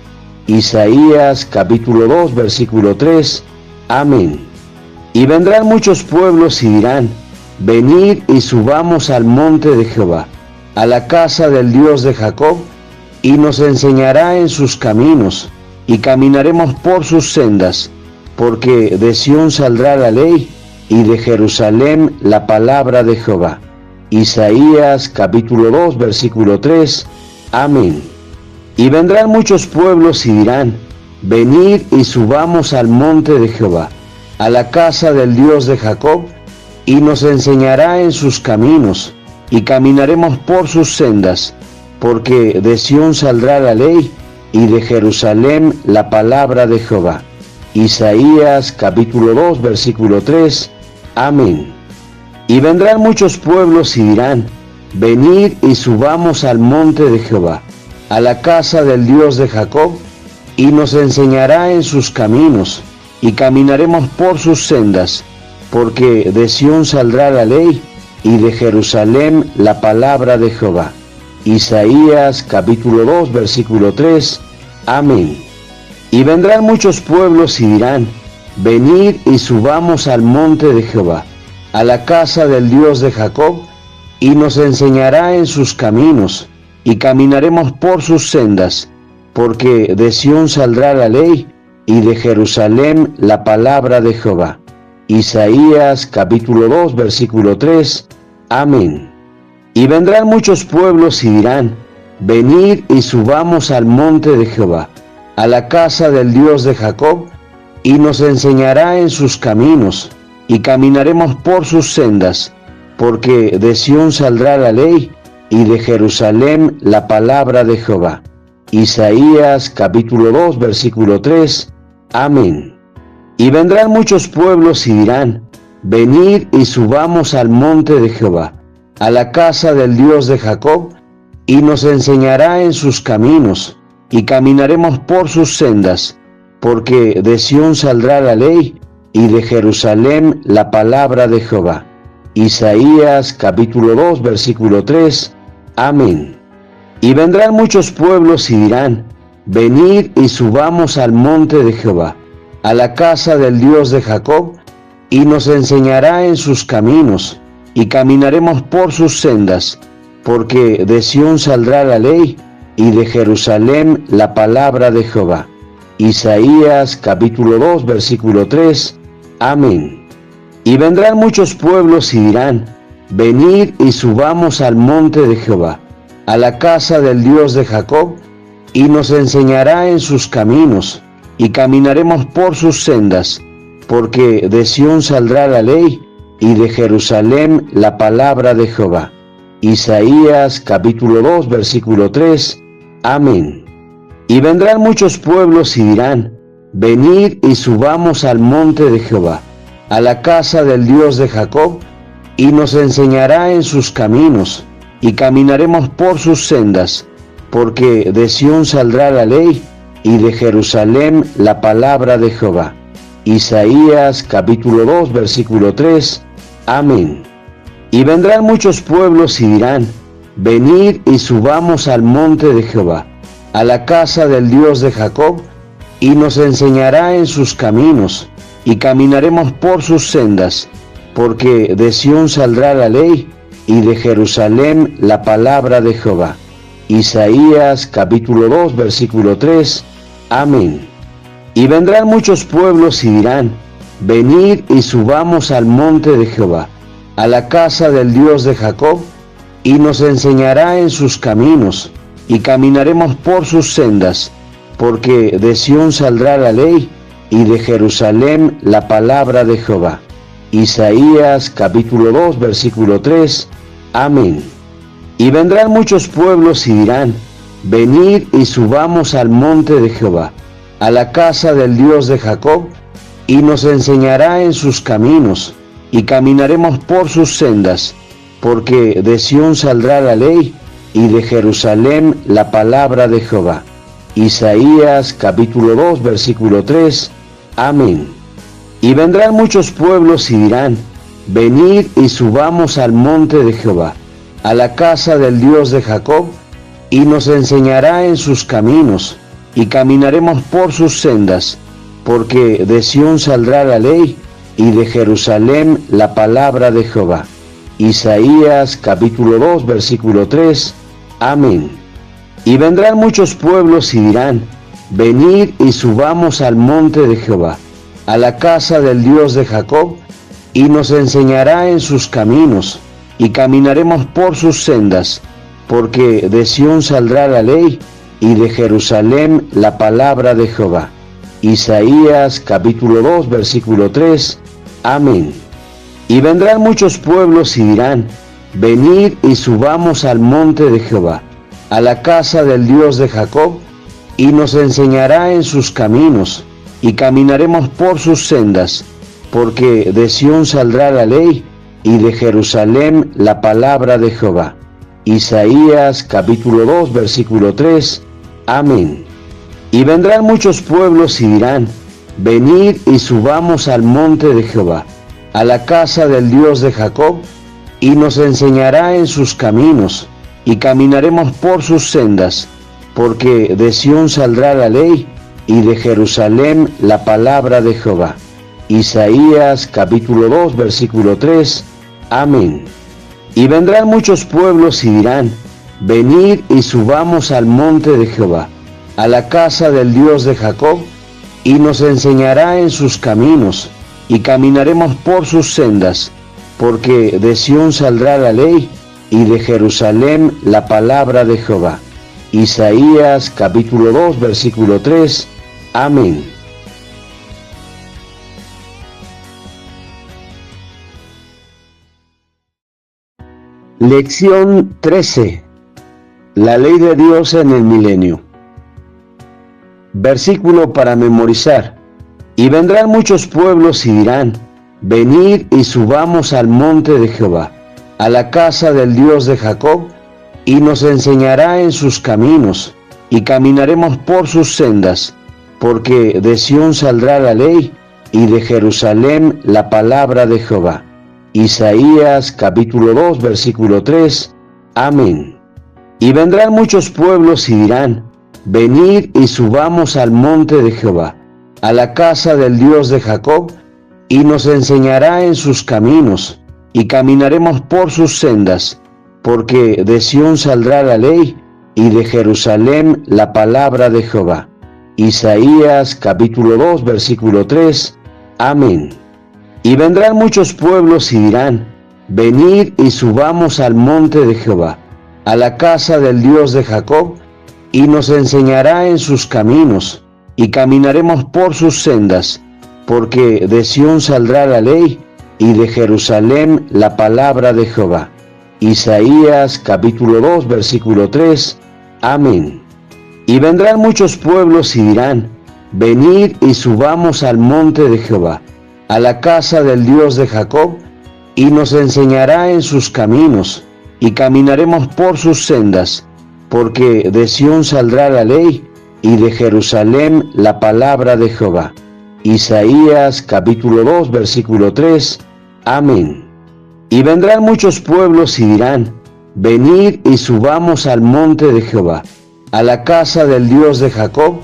Isaías capítulo 2, versículo 3. Amén. Y vendrán muchos pueblos y dirán: venid y subamos al monte de Jehová, a la casa del Dios de Jacob, y nos enseñará en sus caminos, y caminaremos por sus sendas, porque de Sión saldrá la ley, y de Jerusalén la palabra de Jehová. Isaías capítulo 2, versículo 3. Amén. Y vendrán muchos pueblos y dirán: venid y subamos al monte de Jehová, a la casa del Dios de Jacob, y nos enseñará en sus caminos, y caminaremos por sus sendas, porque de Sión saldrá la ley, y de Jerusalén la palabra de Jehová. Isaías capítulo 2, versículo 3. Amén. Y vendrán muchos pueblos y dirán: venid y subamos al monte de Jehová, a la casa del Dios de Jacob, y nos enseñará en sus caminos, y caminaremos por sus sendas, porque de Sión saldrá la ley, y de Jerusalén la palabra de Jehová. Isaías capítulo 2, versículo 3. Amén. Y vendrán muchos pueblos y dirán: venid y subamos al monte de Jehová, a la casa del Dios de Jacob, y nos enseñará en sus caminos, y caminaremos por sus sendas, porque de Sión saldrá la ley, y de Jerusalén la palabra de Jehová. Isaías capítulo 2, versículo 3. Amén. Y vendrán muchos pueblos y dirán: venid y subamos al monte de Jehová, a la casa del Dios de Jacob, y nos enseñará en sus caminos, y caminaremos por sus sendas, porque de Sión saldrá la ley, y de Jerusalén la palabra de Jehová. Isaías capítulo 2, versículo 3. Amén. Y vendrán muchos pueblos y dirán: venid y subamos al monte de Jehová, a la casa del Dios de Jacob, y nos enseñará en sus caminos, y caminaremos por sus sendas, porque de Sión saldrá la ley, y de Jerusalén la palabra de Jehová. Isaías capítulo 2, versículo 3. Amén. Y vendrán muchos pueblos y dirán: venid y subamos al monte de Jehová, a la casa del Dios de Jacob, y nos enseñará en sus caminos, y caminaremos por sus sendas, porque de Sión saldrá la ley, y de Jerusalén la palabra de Jehová. Isaías capítulo 2, versículo 3. Amén. Y vendrán muchos pueblos y dirán: venid y subamos al monte de Jehová, a la casa del Dios de Jacob, y nos enseñará en sus caminos, y caminaremos por sus sendas, porque de Sión saldrá la ley, y de Jerusalén la palabra de Jehová. Isaías capítulo 2, versículo 3. Amén. Y vendrán muchos pueblos y dirán: venid y subamos al monte de Jehová, a la casa del Dios de Jacob, y nos enseñará en sus caminos, y caminaremos por sus sendas, porque de Sión saldrá la ley, y de Jerusalén la palabra de Jehová. Isaías capítulo 2, versículo 3. Amén. Y vendrán muchos pueblos y dirán: venid y subamos al monte de Jehová, a la casa del Dios de Jacob, y nos enseñará en sus caminos, y caminaremos por sus sendas, porque de Sión saldrá la ley, y de Jerusalén la palabra de Jehová. Isaías capítulo 2, versículo 3. Amén. Y vendrán muchos pueblos y dirán: venid y subamos al monte de Jehová, a la casa del Dios de Jacob, y nos enseñará en sus caminos, y caminaremos por sus sendas, porque de Sión saldrá la ley, y de Jerusalén la palabra de Jehová. Isaías capítulo 2, versículo 3. Amén. Y vendrán muchos pueblos y dirán: venid y subamos al monte de Jehová, a la casa del Dios de Jacob, y nos enseñará en sus caminos, y caminaremos por sus sendas, porque de Sión saldrá la ley, y de Jerusalén la palabra de Jehová. Isaías capítulo 2, versículo 3. Amén. Y vendrán muchos pueblos y dirán: venid y subamos al monte de Jehová, a la casa del Dios de Jacob, y nos enseñará en sus caminos, y caminaremos por sus sendas, porque de Sión saldrá la ley, y de Jerusalén la palabra de Jehová. Isaías capítulo 2, versículo 3. Amén. Y vendrán muchos pueblos y dirán: venid y subamos al monte de Jehová, a la casa del Dios de Jacob, y nos enseñará en sus caminos, y caminaremos por sus sendas, porque de Sión saldrá la ley, y de Jerusalén la palabra de Jehová. Isaías capítulo 2, versículo 3. Amén. Y vendrán muchos pueblos y dirán: venid y subamos al monte de Jehová, a la casa del Dios de Jacob, y nos enseñará en sus caminos, y caminaremos por sus sendas, porque de Sión saldrá la ley, y de Jerusalén la palabra de Jehová. Isaías capítulo 2, versículo 3. Amén. Y vendrán muchos pueblos y dirán: venid y subamos al monte de Jehová, a la casa del Dios de Jacob, y nos enseñará en sus caminos, y caminaremos por sus sendas, porque de Sión saldrá la ley, y de Jerusalén la palabra de Jehová. Isaías capítulo 2, versículo 3. Amén. Y vendrán muchos pueblos y dirán: venid y subamos al monte de Jehová, a la casa del Dios de Jacob, y nos enseñará en sus caminos, y caminaremos por sus sendas, porque de Sión saldrá la ley, y de Jerusalén la palabra de Jehová. Isaías capítulo 2, versículo 3. Amén. Lección 13. La ley de Dios en el milenio. Versículo para memorizar. Y vendrán muchos pueblos y dirán: venid y subamos al monte de Jehová, a la casa del Dios de Jacob, y nos enseñará en sus caminos, y caminaremos por sus sendas, porque de Sión saldrá la ley, y de Jerusalén la palabra de Jehová. Isaías capítulo 2, versículo 3. Amén. Y vendrán muchos pueblos y dirán: venid y subamos al monte de Jehová, a la casa del Dios de Jacob, y nos enseñará en sus caminos, y caminaremos por sus sendas, porque de Sión saldrá la ley, y de Jerusalén la palabra de Jehová. Isaías capítulo 2, versículo 3. Amén. Y vendrán muchos pueblos y dirán: venid y subamos al monte de Jehová, a la casa del Dios de Jacob, y nos enseñará en sus caminos, y caminaremos por sus sendas, porque de Sión saldrá la ley, y de Jerusalén la palabra de Jehová. Isaías capítulo 2, versículo 3. Amén. Y vendrán muchos pueblos y dirán: venid y subamos al monte de Jehová, a la casa del Dios de Jacob, y nos enseñará en sus caminos, y caminaremos por sus sendas, porque de Sión saldrá la ley, y de Jerusalén la palabra de Jehová. Isaías capítulo 2, versículo 3. Amén. Y vendrán muchos pueblos y dirán: venid y subamos al monte de Jehová, a la casa del Dios de Jacob,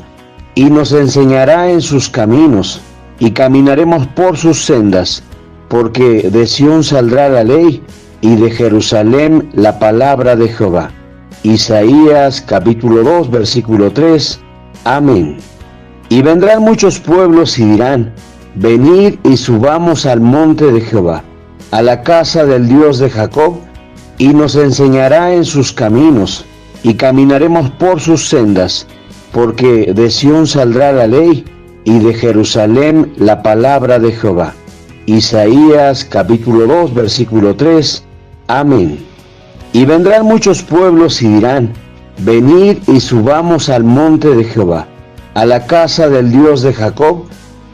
y nos enseñará en sus caminos, y caminaremos por sus sendas, porque de Sión saldrá la ley, y de Jerusalén la palabra de Jehová. Isaías capítulo 2, versículo 3. Amén. Y vendrán muchos pueblos y dirán: venid y subamos al monte de Jehová, a la casa del Dios de Jacob, y nos enseñará en sus caminos, y caminaremos por sus sendas, porque de Sión saldrá la ley, y de Jerusalén la palabra de Jehová. Isaías capítulo 2, versículo 3. Amén. Y vendrán muchos pueblos y dirán: venid y subamos al monte de Jehová, a la casa del Dios de Jacob,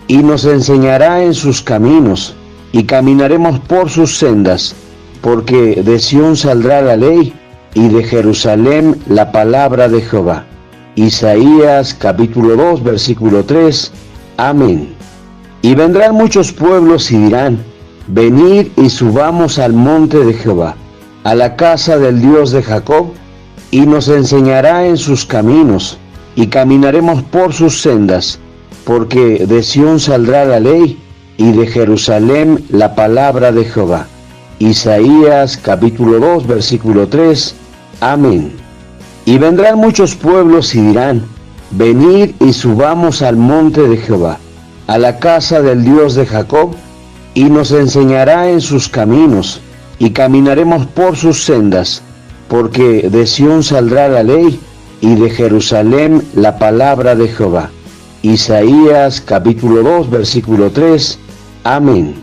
y nos enseñará en sus caminos, y caminaremos por sus sendas, porque de Sión saldrá la ley, y de Jerusalén la palabra de Jehová. Isaías capítulo 2, versículo 3. Amén. Y vendrán muchos pueblos y dirán: venid y subamos al monte de Jehová, a la casa del Dios de Jacob, y nos enseñará en sus caminos, y caminaremos por sus sendas, porque de Sión saldrá la ley, y de Jerusalén la palabra de Jehová. Isaías capítulo 2, versículo 3. Amén. Y vendrán muchos pueblos y dirán: venid y subamos al monte de Jehová, a la casa del Dios de Jacob, y nos enseñará en sus caminos, y caminaremos por sus sendas, porque de Sión saldrá la ley, y de Jerusalén la palabra de Jehová. Isaías capítulo 2, versículo 3. Amén.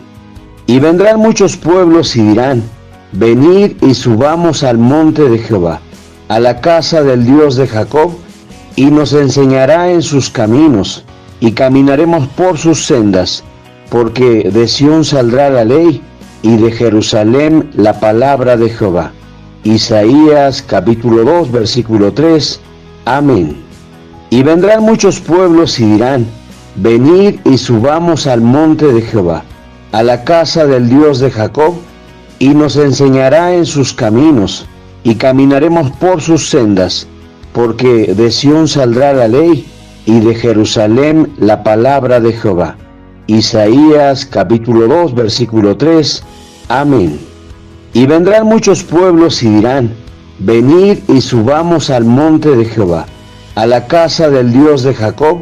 Y vendrán muchos pueblos y dirán: venid y subamos al monte de Jehová, a la casa del Dios de Jacob, y nos enseñará en sus caminos, y caminaremos por sus sendas, porque de Sión saldrá la ley, y de Jerusalén la palabra de Jehová. Isaías capítulo 2, versículo 3. Amén. Y vendrán muchos pueblos y dirán: venid y subamos al monte de Jehová, a la casa del Dios de Jacob, y nos enseñará en sus caminos, y caminaremos por sus sendas, porque de Sión saldrá la ley, y de Jerusalén la palabra de Jehová. Isaías capítulo 2, versículo 3. Amén. Y vendrán muchos pueblos y dirán: venid y subamos al monte de Jehová, a la casa del Dios de Jacob,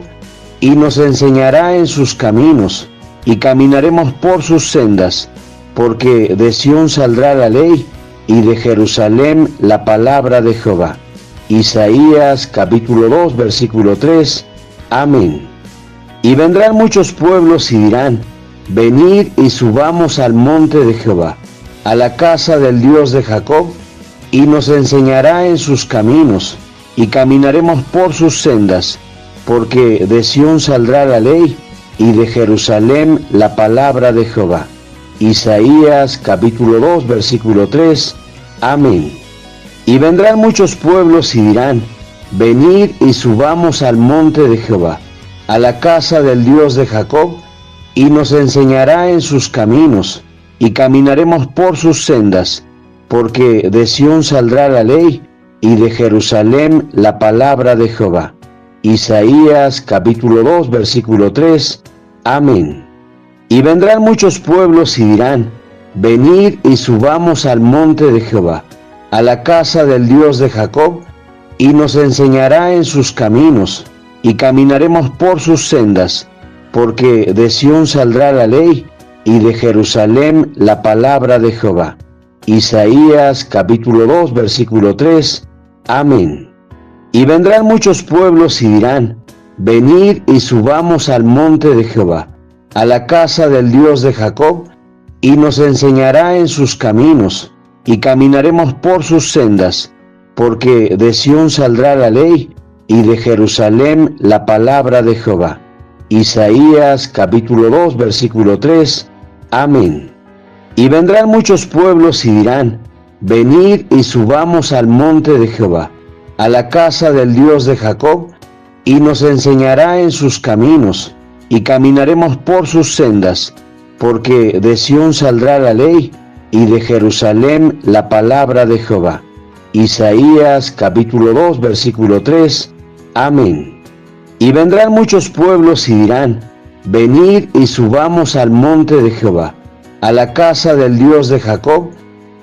y nos enseñará en sus caminos, y caminaremos por sus sendas, porque de Sión saldrá la ley, y de Jerusalén la palabra de Jehová. Isaías capítulo 2, versículo 3. Amén. Y vendrán muchos pueblos y dirán: venid y subamos al monte de Jehová, a la casa del Dios de Jacob, y nos enseñará en sus caminos, y caminaremos por sus sendas, porque de Sión saldrá la ley, y de Jerusalén la palabra de Jehová. Isaías capítulo 2, versículo 3. Amén. Y vendrán muchos pueblos y dirán: venid y subamos al monte de Jehová, a la casa del Dios de Jacob, y nos enseñará en sus caminos, y caminaremos por sus sendas, porque de Sión saldrá la ley, y de Jerusalén la palabra de Jehová. Isaías capítulo 2, versículo 3. Amén. Y vendrán muchos pueblos y dirán: venid y subamos al monte de Jehová, a la casa del Dios de Jacob, y nos enseñará en sus caminos, y caminaremos por sus sendas, porque de Sión saldrá la ley, y de Jerusalén la palabra de Jehová. Isaías capítulo 2, versículo 3. Amén. Y vendrán muchos pueblos y dirán: venid y subamos al monte de Jehová, a la casa del Dios de Jacob, y nos enseñará en sus caminos, y caminaremos por sus sendas, porque de Sión saldrá la ley, y de Jerusalén la palabra de Jehová. Isaías capítulo 2, versículo 3. Amén. Y vendrán muchos pueblos y dirán: venid y subamos al monte de Jehová, a la casa del Dios de Jacob, y nos enseñará en sus caminos, y caminaremos por sus sendas, porque de Sión saldrá la ley, y de Jerusalén la palabra de Jehová. Isaías capítulo 2, versículo 3. Amén. Y vendrán muchos pueblos y dirán: venid y subamos al monte de Jehová, a la casa del Dios de Jacob,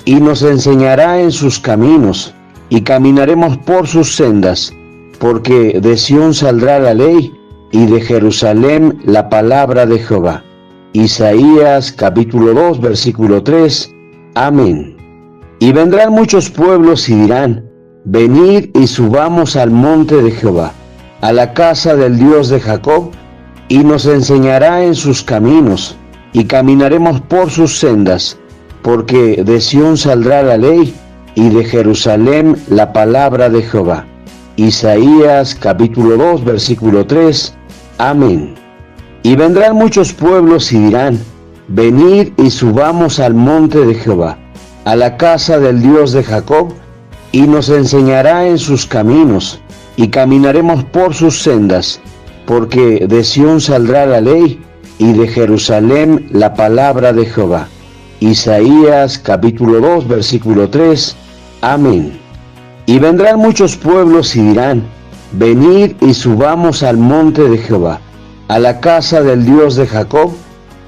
y nos enseñará en sus caminos, y caminaremos por sus sendas, porque de Sión saldrá la ley, y de Jerusalén la palabra de Jehová. Isaías capítulo 2, versículo 3. Amén. Y vendrán muchos pueblos y dirán: venid y subamos al monte de Jehová, a la casa del Dios de Jacob, y nos enseñará en sus caminos, y caminaremos por sus sendas, porque de Sión saldrá la ley, y de Jerusalén la palabra de Jehová. Isaías capítulo 2, versículo 3. Amén. Y vendrán muchos pueblos y dirán: venid y subamos al monte de Jehová, a la casa del Dios de Jacob, y nos enseñará en sus caminos, y caminaremos por sus sendas, porque de Sión saldrá la ley, y de Jerusalén la palabra de Jehová. Isaías capítulo 2, versículo 3. Amén. Y vendrán muchos pueblos y dirán: venid y subamos al monte de Jehová, a la casa del Dios de Jacob,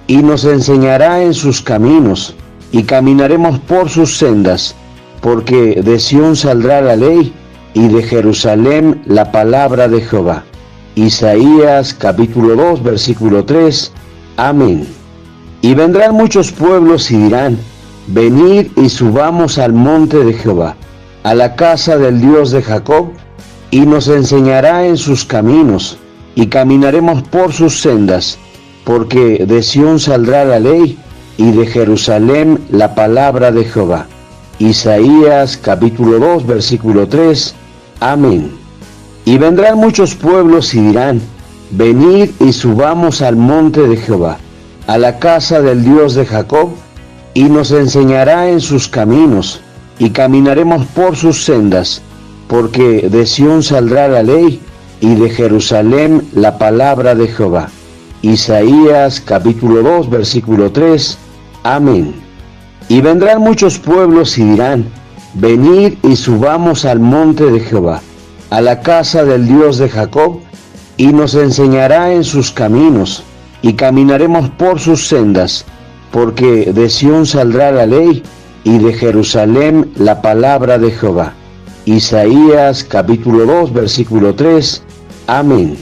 y nos enseñará en sus caminos, y caminaremos por sus sendas, porque de Sión saldrá la ley, y de Jerusalén la palabra de Jehová. Isaías capítulo 2, versículo 3. Amén. Y vendrán muchos pueblos y dirán: venid y subamos al monte de Jehová, a la casa del Dios de Jacob, y nos enseñará en sus caminos, y caminaremos por sus sendas, porque de Sión saldrá la ley, y de Jerusalén la palabra de Jehová. Isaías capítulo 2, versículo 3. Amén. Y vendrán muchos pueblos y dirán: venid y subamos al monte de Jehová, a la casa del Dios de Jacob, y nos enseñará en sus caminos, y caminaremos por sus sendas, porque de Sión saldrá la ley, y de Jerusalén la palabra de Jehová. Isaías capítulo 2, versículo 3. Amén. Y vendrán muchos pueblos y dirán, venid y subamos al monte de Jehová, a la casa del Dios de Jacob, y nos enseñará en sus caminos, y caminaremos por sus sendas, porque de Sión saldrá la ley, y de Jerusalén la palabra de Jehová. Isaías capítulo 2, versículo 3. Amén.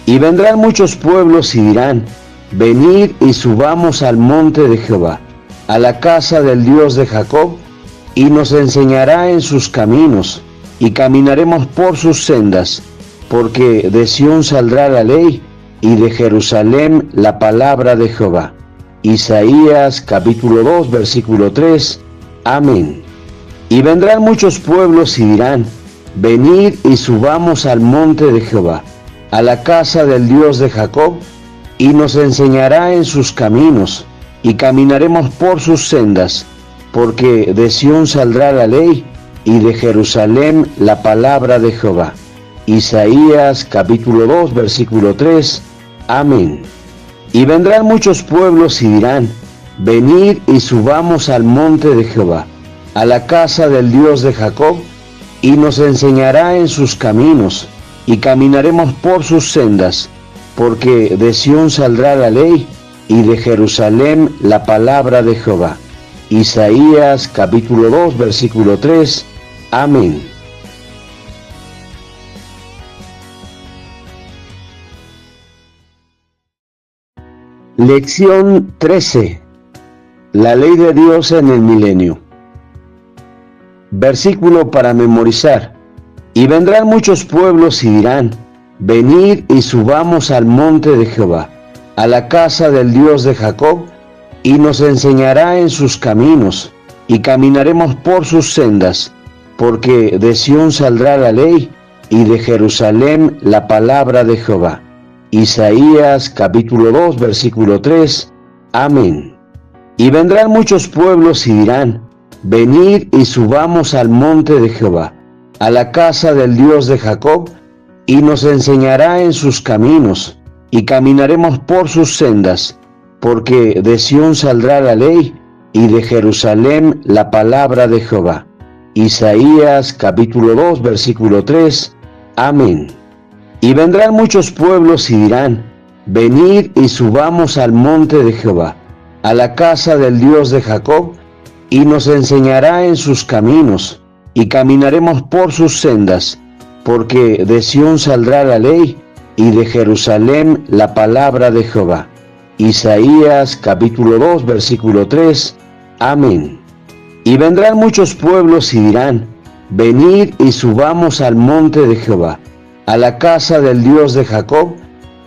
Y vendrán muchos pueblos y dirán, venid y subamos al monte de Jehová, a la casa del Dios de Jacob, y nos enseñará en sus caminos, y caminaremos por sus sendas, porque de Sión saldrá la ley, y de Jerusalén la palabra de Jehová. Isaías capítulo 2, versículo 3. Amén. Y vendrán muchos pueblos y dirán, venid y subamos al monte de Jehová, a la casa del Dios de Jacob, y nos enseñará en sus caminos, y caminaremos por sus sendas, porque de Sión saldrá la ley, y de Jerusalén la palabra de Jehová. Isaías capítulo 2, versículo 3. Amén. Y vendrán muchos pueblos y dirán, venid y subamos al monte de Jehová, a la casa del Dios de Jacob, y nos enseñará en sus caminos, y caminaremos por sus sendas, porque de Sión saldrá la ley, y de Jerusalén la palabra de Jehová. Isaías capítulo 2, versículo 3. Amén. Lección 13. La ley de Dios en el milenio. Versículo para memorizar. Y vendrán muchos pueblos y dirán, venid y subamos al monte de Jehová, a la casa del Dios de Jacob, y nos enseñará en sus caminos, y caminaremos por sus sendas, porque de Sión saldrá la ley, y de Jerusalén la palabra de Jehová. Isaías capítulo 2, versículo 3. Amén. Y vendrán muchos pueblos y dirán, venid y subamos al monte de Jehová, a la casa del Dios de Jacob, y nos enseñará en sus caminos, y caminaremos por sus sendas, porque de Sión saldrá la ley, y de Jerusalén la palabra de Jehová. Isaías capítulo 2, versículo 3. Amén. Y vendrán muchos pueblos y dirán, venid y subamos al monte de Jehová, a la casa del Dios de Jacob, y nos enseñará en sus caminos, y caminaremos por sus sendas, porque de Sión saldrá la ley, y de Jerusalén la palabra de Jehová. Isaías capítulo 2, versículo 3. Amén. Y vendrán muchos pueblos y dirán, venid y subamos al monte de Jehová, a la casa del Dios de Jacob,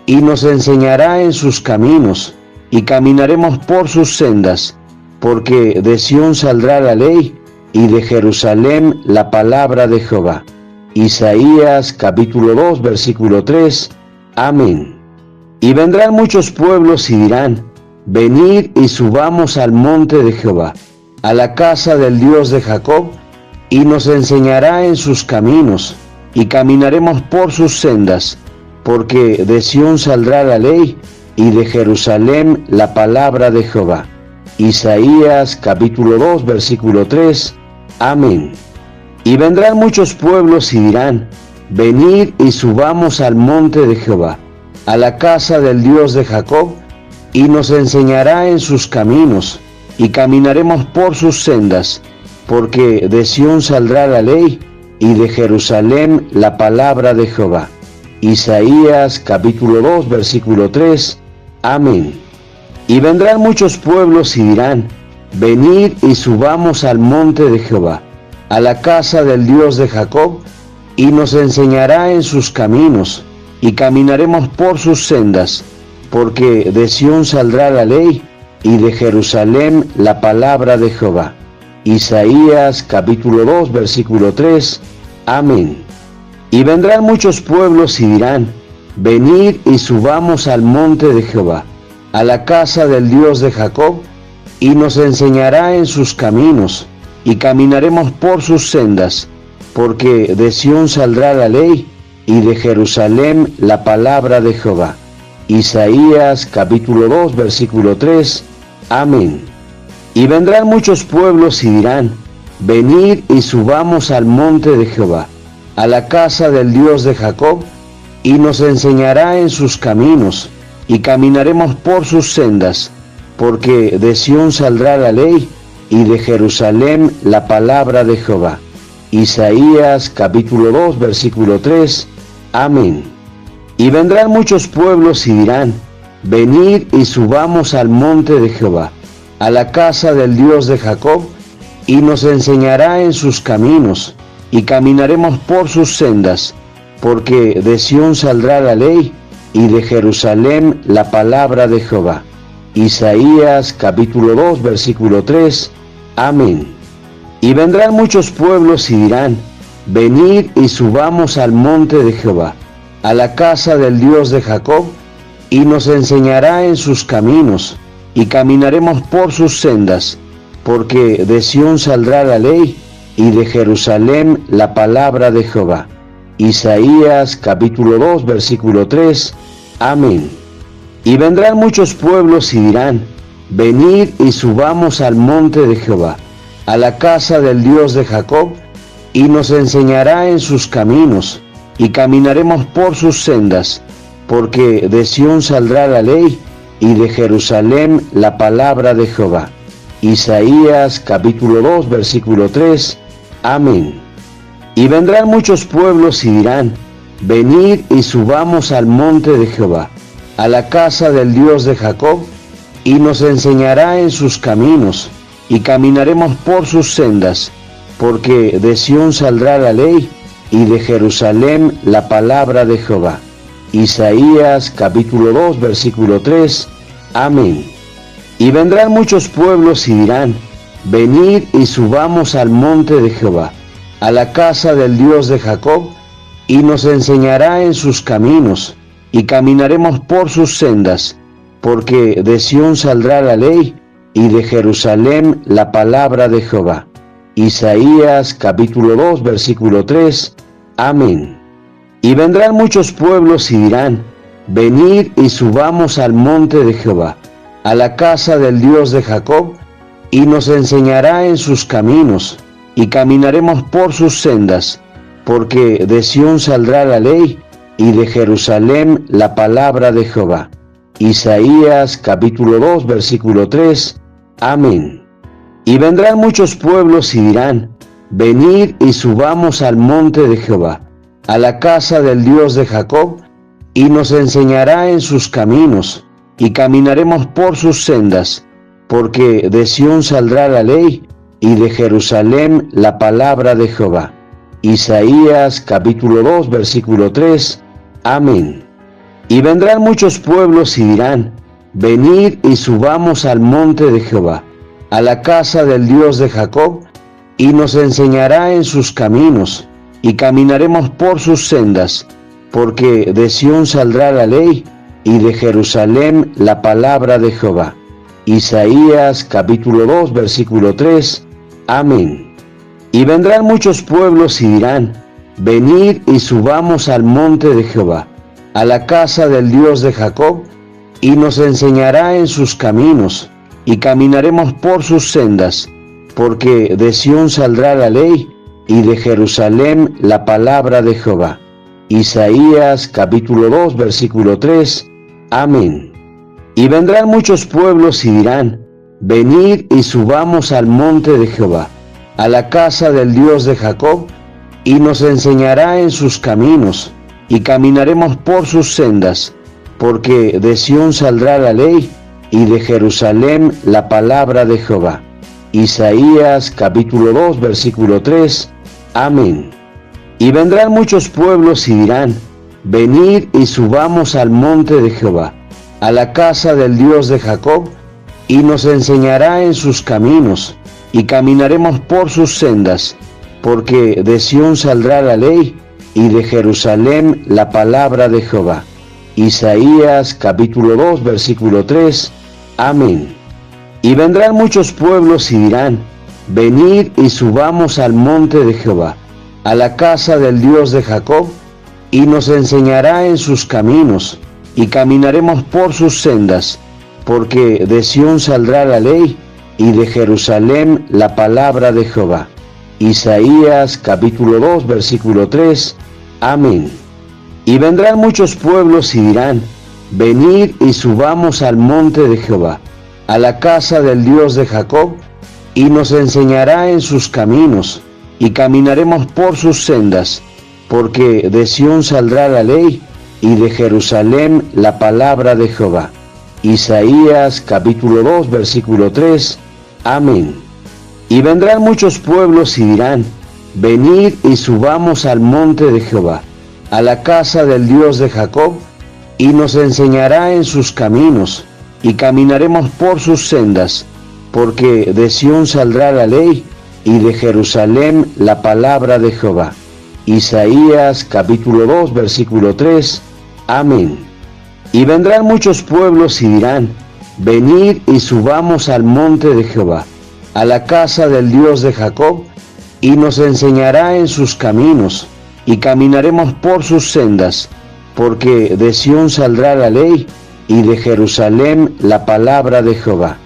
y nos enseñará en sus caminos, y caminaremos por sus sendas, porque de Sión saldrá la ley, y de Jerusalén la palabra de Jehová. Isaías capítulo 2, versículo 3. Amén. Y vendrán muchos pueblos y dirán, venid y subamos al monte de Jehová, a la casa del Dios de Jacob, y nos enseñará en sus caminos, y caminaremos por sus sendas, porque de Sión saldrá la ley, y de Jerusalén la palabra de Jehová. Isaías capítulo 2, versículo 3. Amén. Y vendrán muchos pueblos y dirán, venid y subamos al monte de Jehová, a la casa del Dios de Jacob, y nos enseñará en sus caminos, y caminaremos por sus sendas, porque de Sión saldrá la ley, y de Jerusalén la palabra de Jehová. Isaías capítulo 2, versículo 3. Amén. Y vendrán muchos pueblos y dirán, venid y subamos al monte de Jehová, a la casa del Dios de Jacob, y nos enseñará en sus caminos, y caminaremos por sus sendas, porque de Sión saldrá la ley, y de Jerusalén la palabra de Jehová. Isaías capítulo 2, versículo 3. Amén. Y vendrán muchos pueblos y dirán, venid y subamos al monte de Jehová, a la casa del Dios de Jacob, y nos enseñará en sus caminos, y caminaremos por sus sendas, porque de Sión saldrá la ley, y de Jerusalén la palabra de Jehová. Isaías capítulo 2, versículo 3. Amén. Y vendrán muchos pueblos y dirán, venid y subamos al monte de Jehová, a la casa del Dios de Jacob, y nos enseñará en sus caminos, y caminaremos por sus sendas, porque de Sión saldrá la ley, y de Jerusalén la palabra de Jehová. Isaías capítulo 2, versículo 3. Amén. Y vendrán muchos pueblos y dirán, venid y subamos al monte de Jehová, a la casa del Dios de Jacob, y nos enseñará en sus caminos, y caminaremos por sus sendas, porque de Sión saldrá la ley, y de Jerusalén la palabra de Jehová. Isaías capítulo 2, versículo 3. Amén. Y vendrán muchos pueblos y dirán, venid y subamos al monte de Jehová, a la casa del Dios de Jacob, y nos enseñará en sus caminos, y caminaremos por sus sendas, porque de Sión saldrá la ley, y de Jerusalén la palabra de Jehová. Isaías capítulo 2, versículo 3. Amén. Y vendrán muchos pueblos y dirán, venid y subamos al monte de Jehová, a la casa del Dios de Jacob, y nos enseñará en sus caminos, y caminaremos por sus sendas, porque de Sión saldrá la ley, y de Jerusalén la palabra de Jehová. Isaías capítulo 2, versículo 3. Amén. Y vendrán muchos pueblos y dirán, venid y subamos al monte de Jehová, a la casa del Dios de Jacob, y nos enseñará en sus caminos, y caminaremos por sus sendas, porque de Sión saldrá la ley, y de Jerusalén la palabra de Jehová. Isaías capítulo 2, versículo 3. Amén. Y vendrán muchos pueblos y dirán, venid y subamos al monte de Jehová, a la casa del Dios de Jacob, y nos enseñará en sus caminos, y caminaremos por sus sendas, porque de Sión saldrá la ley, y de Jerusalén la palabra de Jehová. Isaías capítulo 2, versículo 3. Amén. Y vendrán muchos pueblos y dirán, venid y subamos al monte de Jehová, a la casa del Dios de Jacob, y nos enseñará en sus caminos, y caminaremos por sus sendas, porque de Sión saldrá la ley, y de Jerusalén la palabra de Jehová. Isaías capítulo 2, versículo 3. Amén. Y vendrán muchos pueblos y dirán, venid y subamos al monte de Jehová, a la casa del Dios de Jacob, y nos enseñará en sus caminos, y caminaremos por sus sendas, porque de Sión saldrá la ley, y de Jerusalén la palabra de Jehová. Isaías capítulo 2, versículo 3. Amén. Y vendrán muchos pueblos y dirán, venid y subamos al monte de Jehová, a la casa del Dios de Jacob, y nos enseñará en sus caminos, y caminaremos por sus sendas, porque de Sión saldrá la ley, y de Jerusalén la palabra de Jehová. Isaías capítulo 2, versículo 3. Amén. Y vendrán muchos pueblos y dirán, venid y subamos al monte de Jehová, a la casa del Dios de Jacob, y nos enseñará en sus caminos, y caminaremos por sus sendas, porque de Sión saldrá la ley, y de Jerusalén la palabra de Jehová. Isaías capítulo 2, versículo 3. Amén. Y vendrán muchos pueblos y dirán, venid y subamos al monte de Jehová, a la casa del Dios de Jacob, y nos enseñará en sus caminos, y caminaremos por sus sendas, porque de Sión saldrá la ley, y de Jerusalén la palabra de Jehová. Isaías capítulo 2, versículo 3. Amén. Y vendrán muchos pueblos y dirán, venid y subamos al monte de Jehová, a la casa del Dios de Jacob, y nos enseñará en sus caminos, y caminaremos por sus sendas, porque de Sión saldrá la ley, y de Jerusalén la palabra de Jehová. Isaías capítulo 2, versículo 3. Amén. Y vendrán muchos pueblos y dirán: venid y subamos al monte de Jehová, a la casa del Dios de Jacob, y nos enseñará en sus caminos, y caminaremos por sus sendas, porque de Sión saldrá la ley, y de Jerusalén la palabra de Jehová. Isaías capítulo 2, versículo 3. Amén. Y vendrán muchos pueblos y dirán: venid y subamos al monte de Jehová, a la casa del Dios de Jacob, y nos enseñará en sus caminos, y caminaremos por sus sendas, porque de Sión saldrá la ley, y de Jerusalén la palabra de Jehová. Isaías capítulo 2, versículo 3. Amén. Y vendrán muchos pueblos y dirán: venid y subamos al monte de Jehová, a la casa del Dios de Jacob, y nos enseñará en sus caminos, y caminaremos por sus sendas, porque de Sión saldrá la ley, y de Jerusalén la palabra de Jehová. Isaías capítulo 2, versículo 3. Amén. Y vendrán muchos pueblos y dirán: venid y subamos al monte de Jehová, a la casa del Dios de Jacob, y nos enseñará en sus caminos, y caminaremos por sus sendas, porque de Sión saldrá la ley, y de Jerusalén la palabra de Jehová.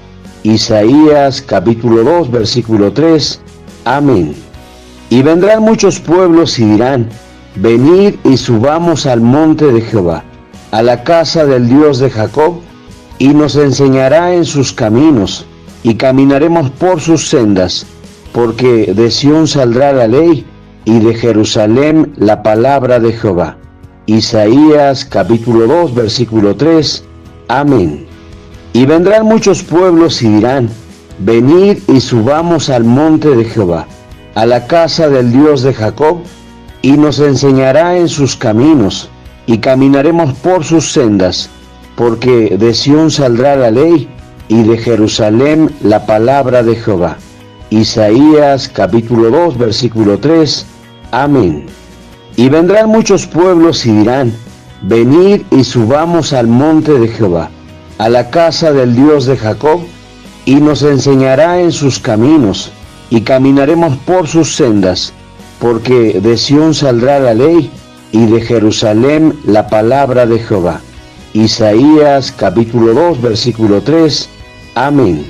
Isaías capítulo 2, versículo 3. Amén. Y vendrán muchos pueblos y dirán: venid y subamos al monte de Jehová, a la casa del Dios de Jacob, y nos enseñará en sus caminos, y caminaremos por sus sendas, porque de Sión saldrá la ley, y de Jerusalén la palabra de Jehová. Isaías capítulo 2, versículo 3. Amén. Y vendrán muchos pueblos y dirán: venid y subamos al monte de Jehová, a la casa del Dios de Jacob, y nos enseñará en sus caminos, y caminaremos por sus sendas, porque de Sión saldrá la ley, y de Jerusalén la palabra de Jehová. Isaías capítulo 2, versículo 3. Amén. Y vendrán muchos pueblos y dirán: venid y subamos al monte de Jehová, a la casa del Dios de Jacob, y nos enseñará en sus caminos, y caminaremos por sus sendas, porque de Sión saldrá la ley, y de Jerusalén la palabra de Jehová. Isaías capítulo 2, versículo 3. Amén.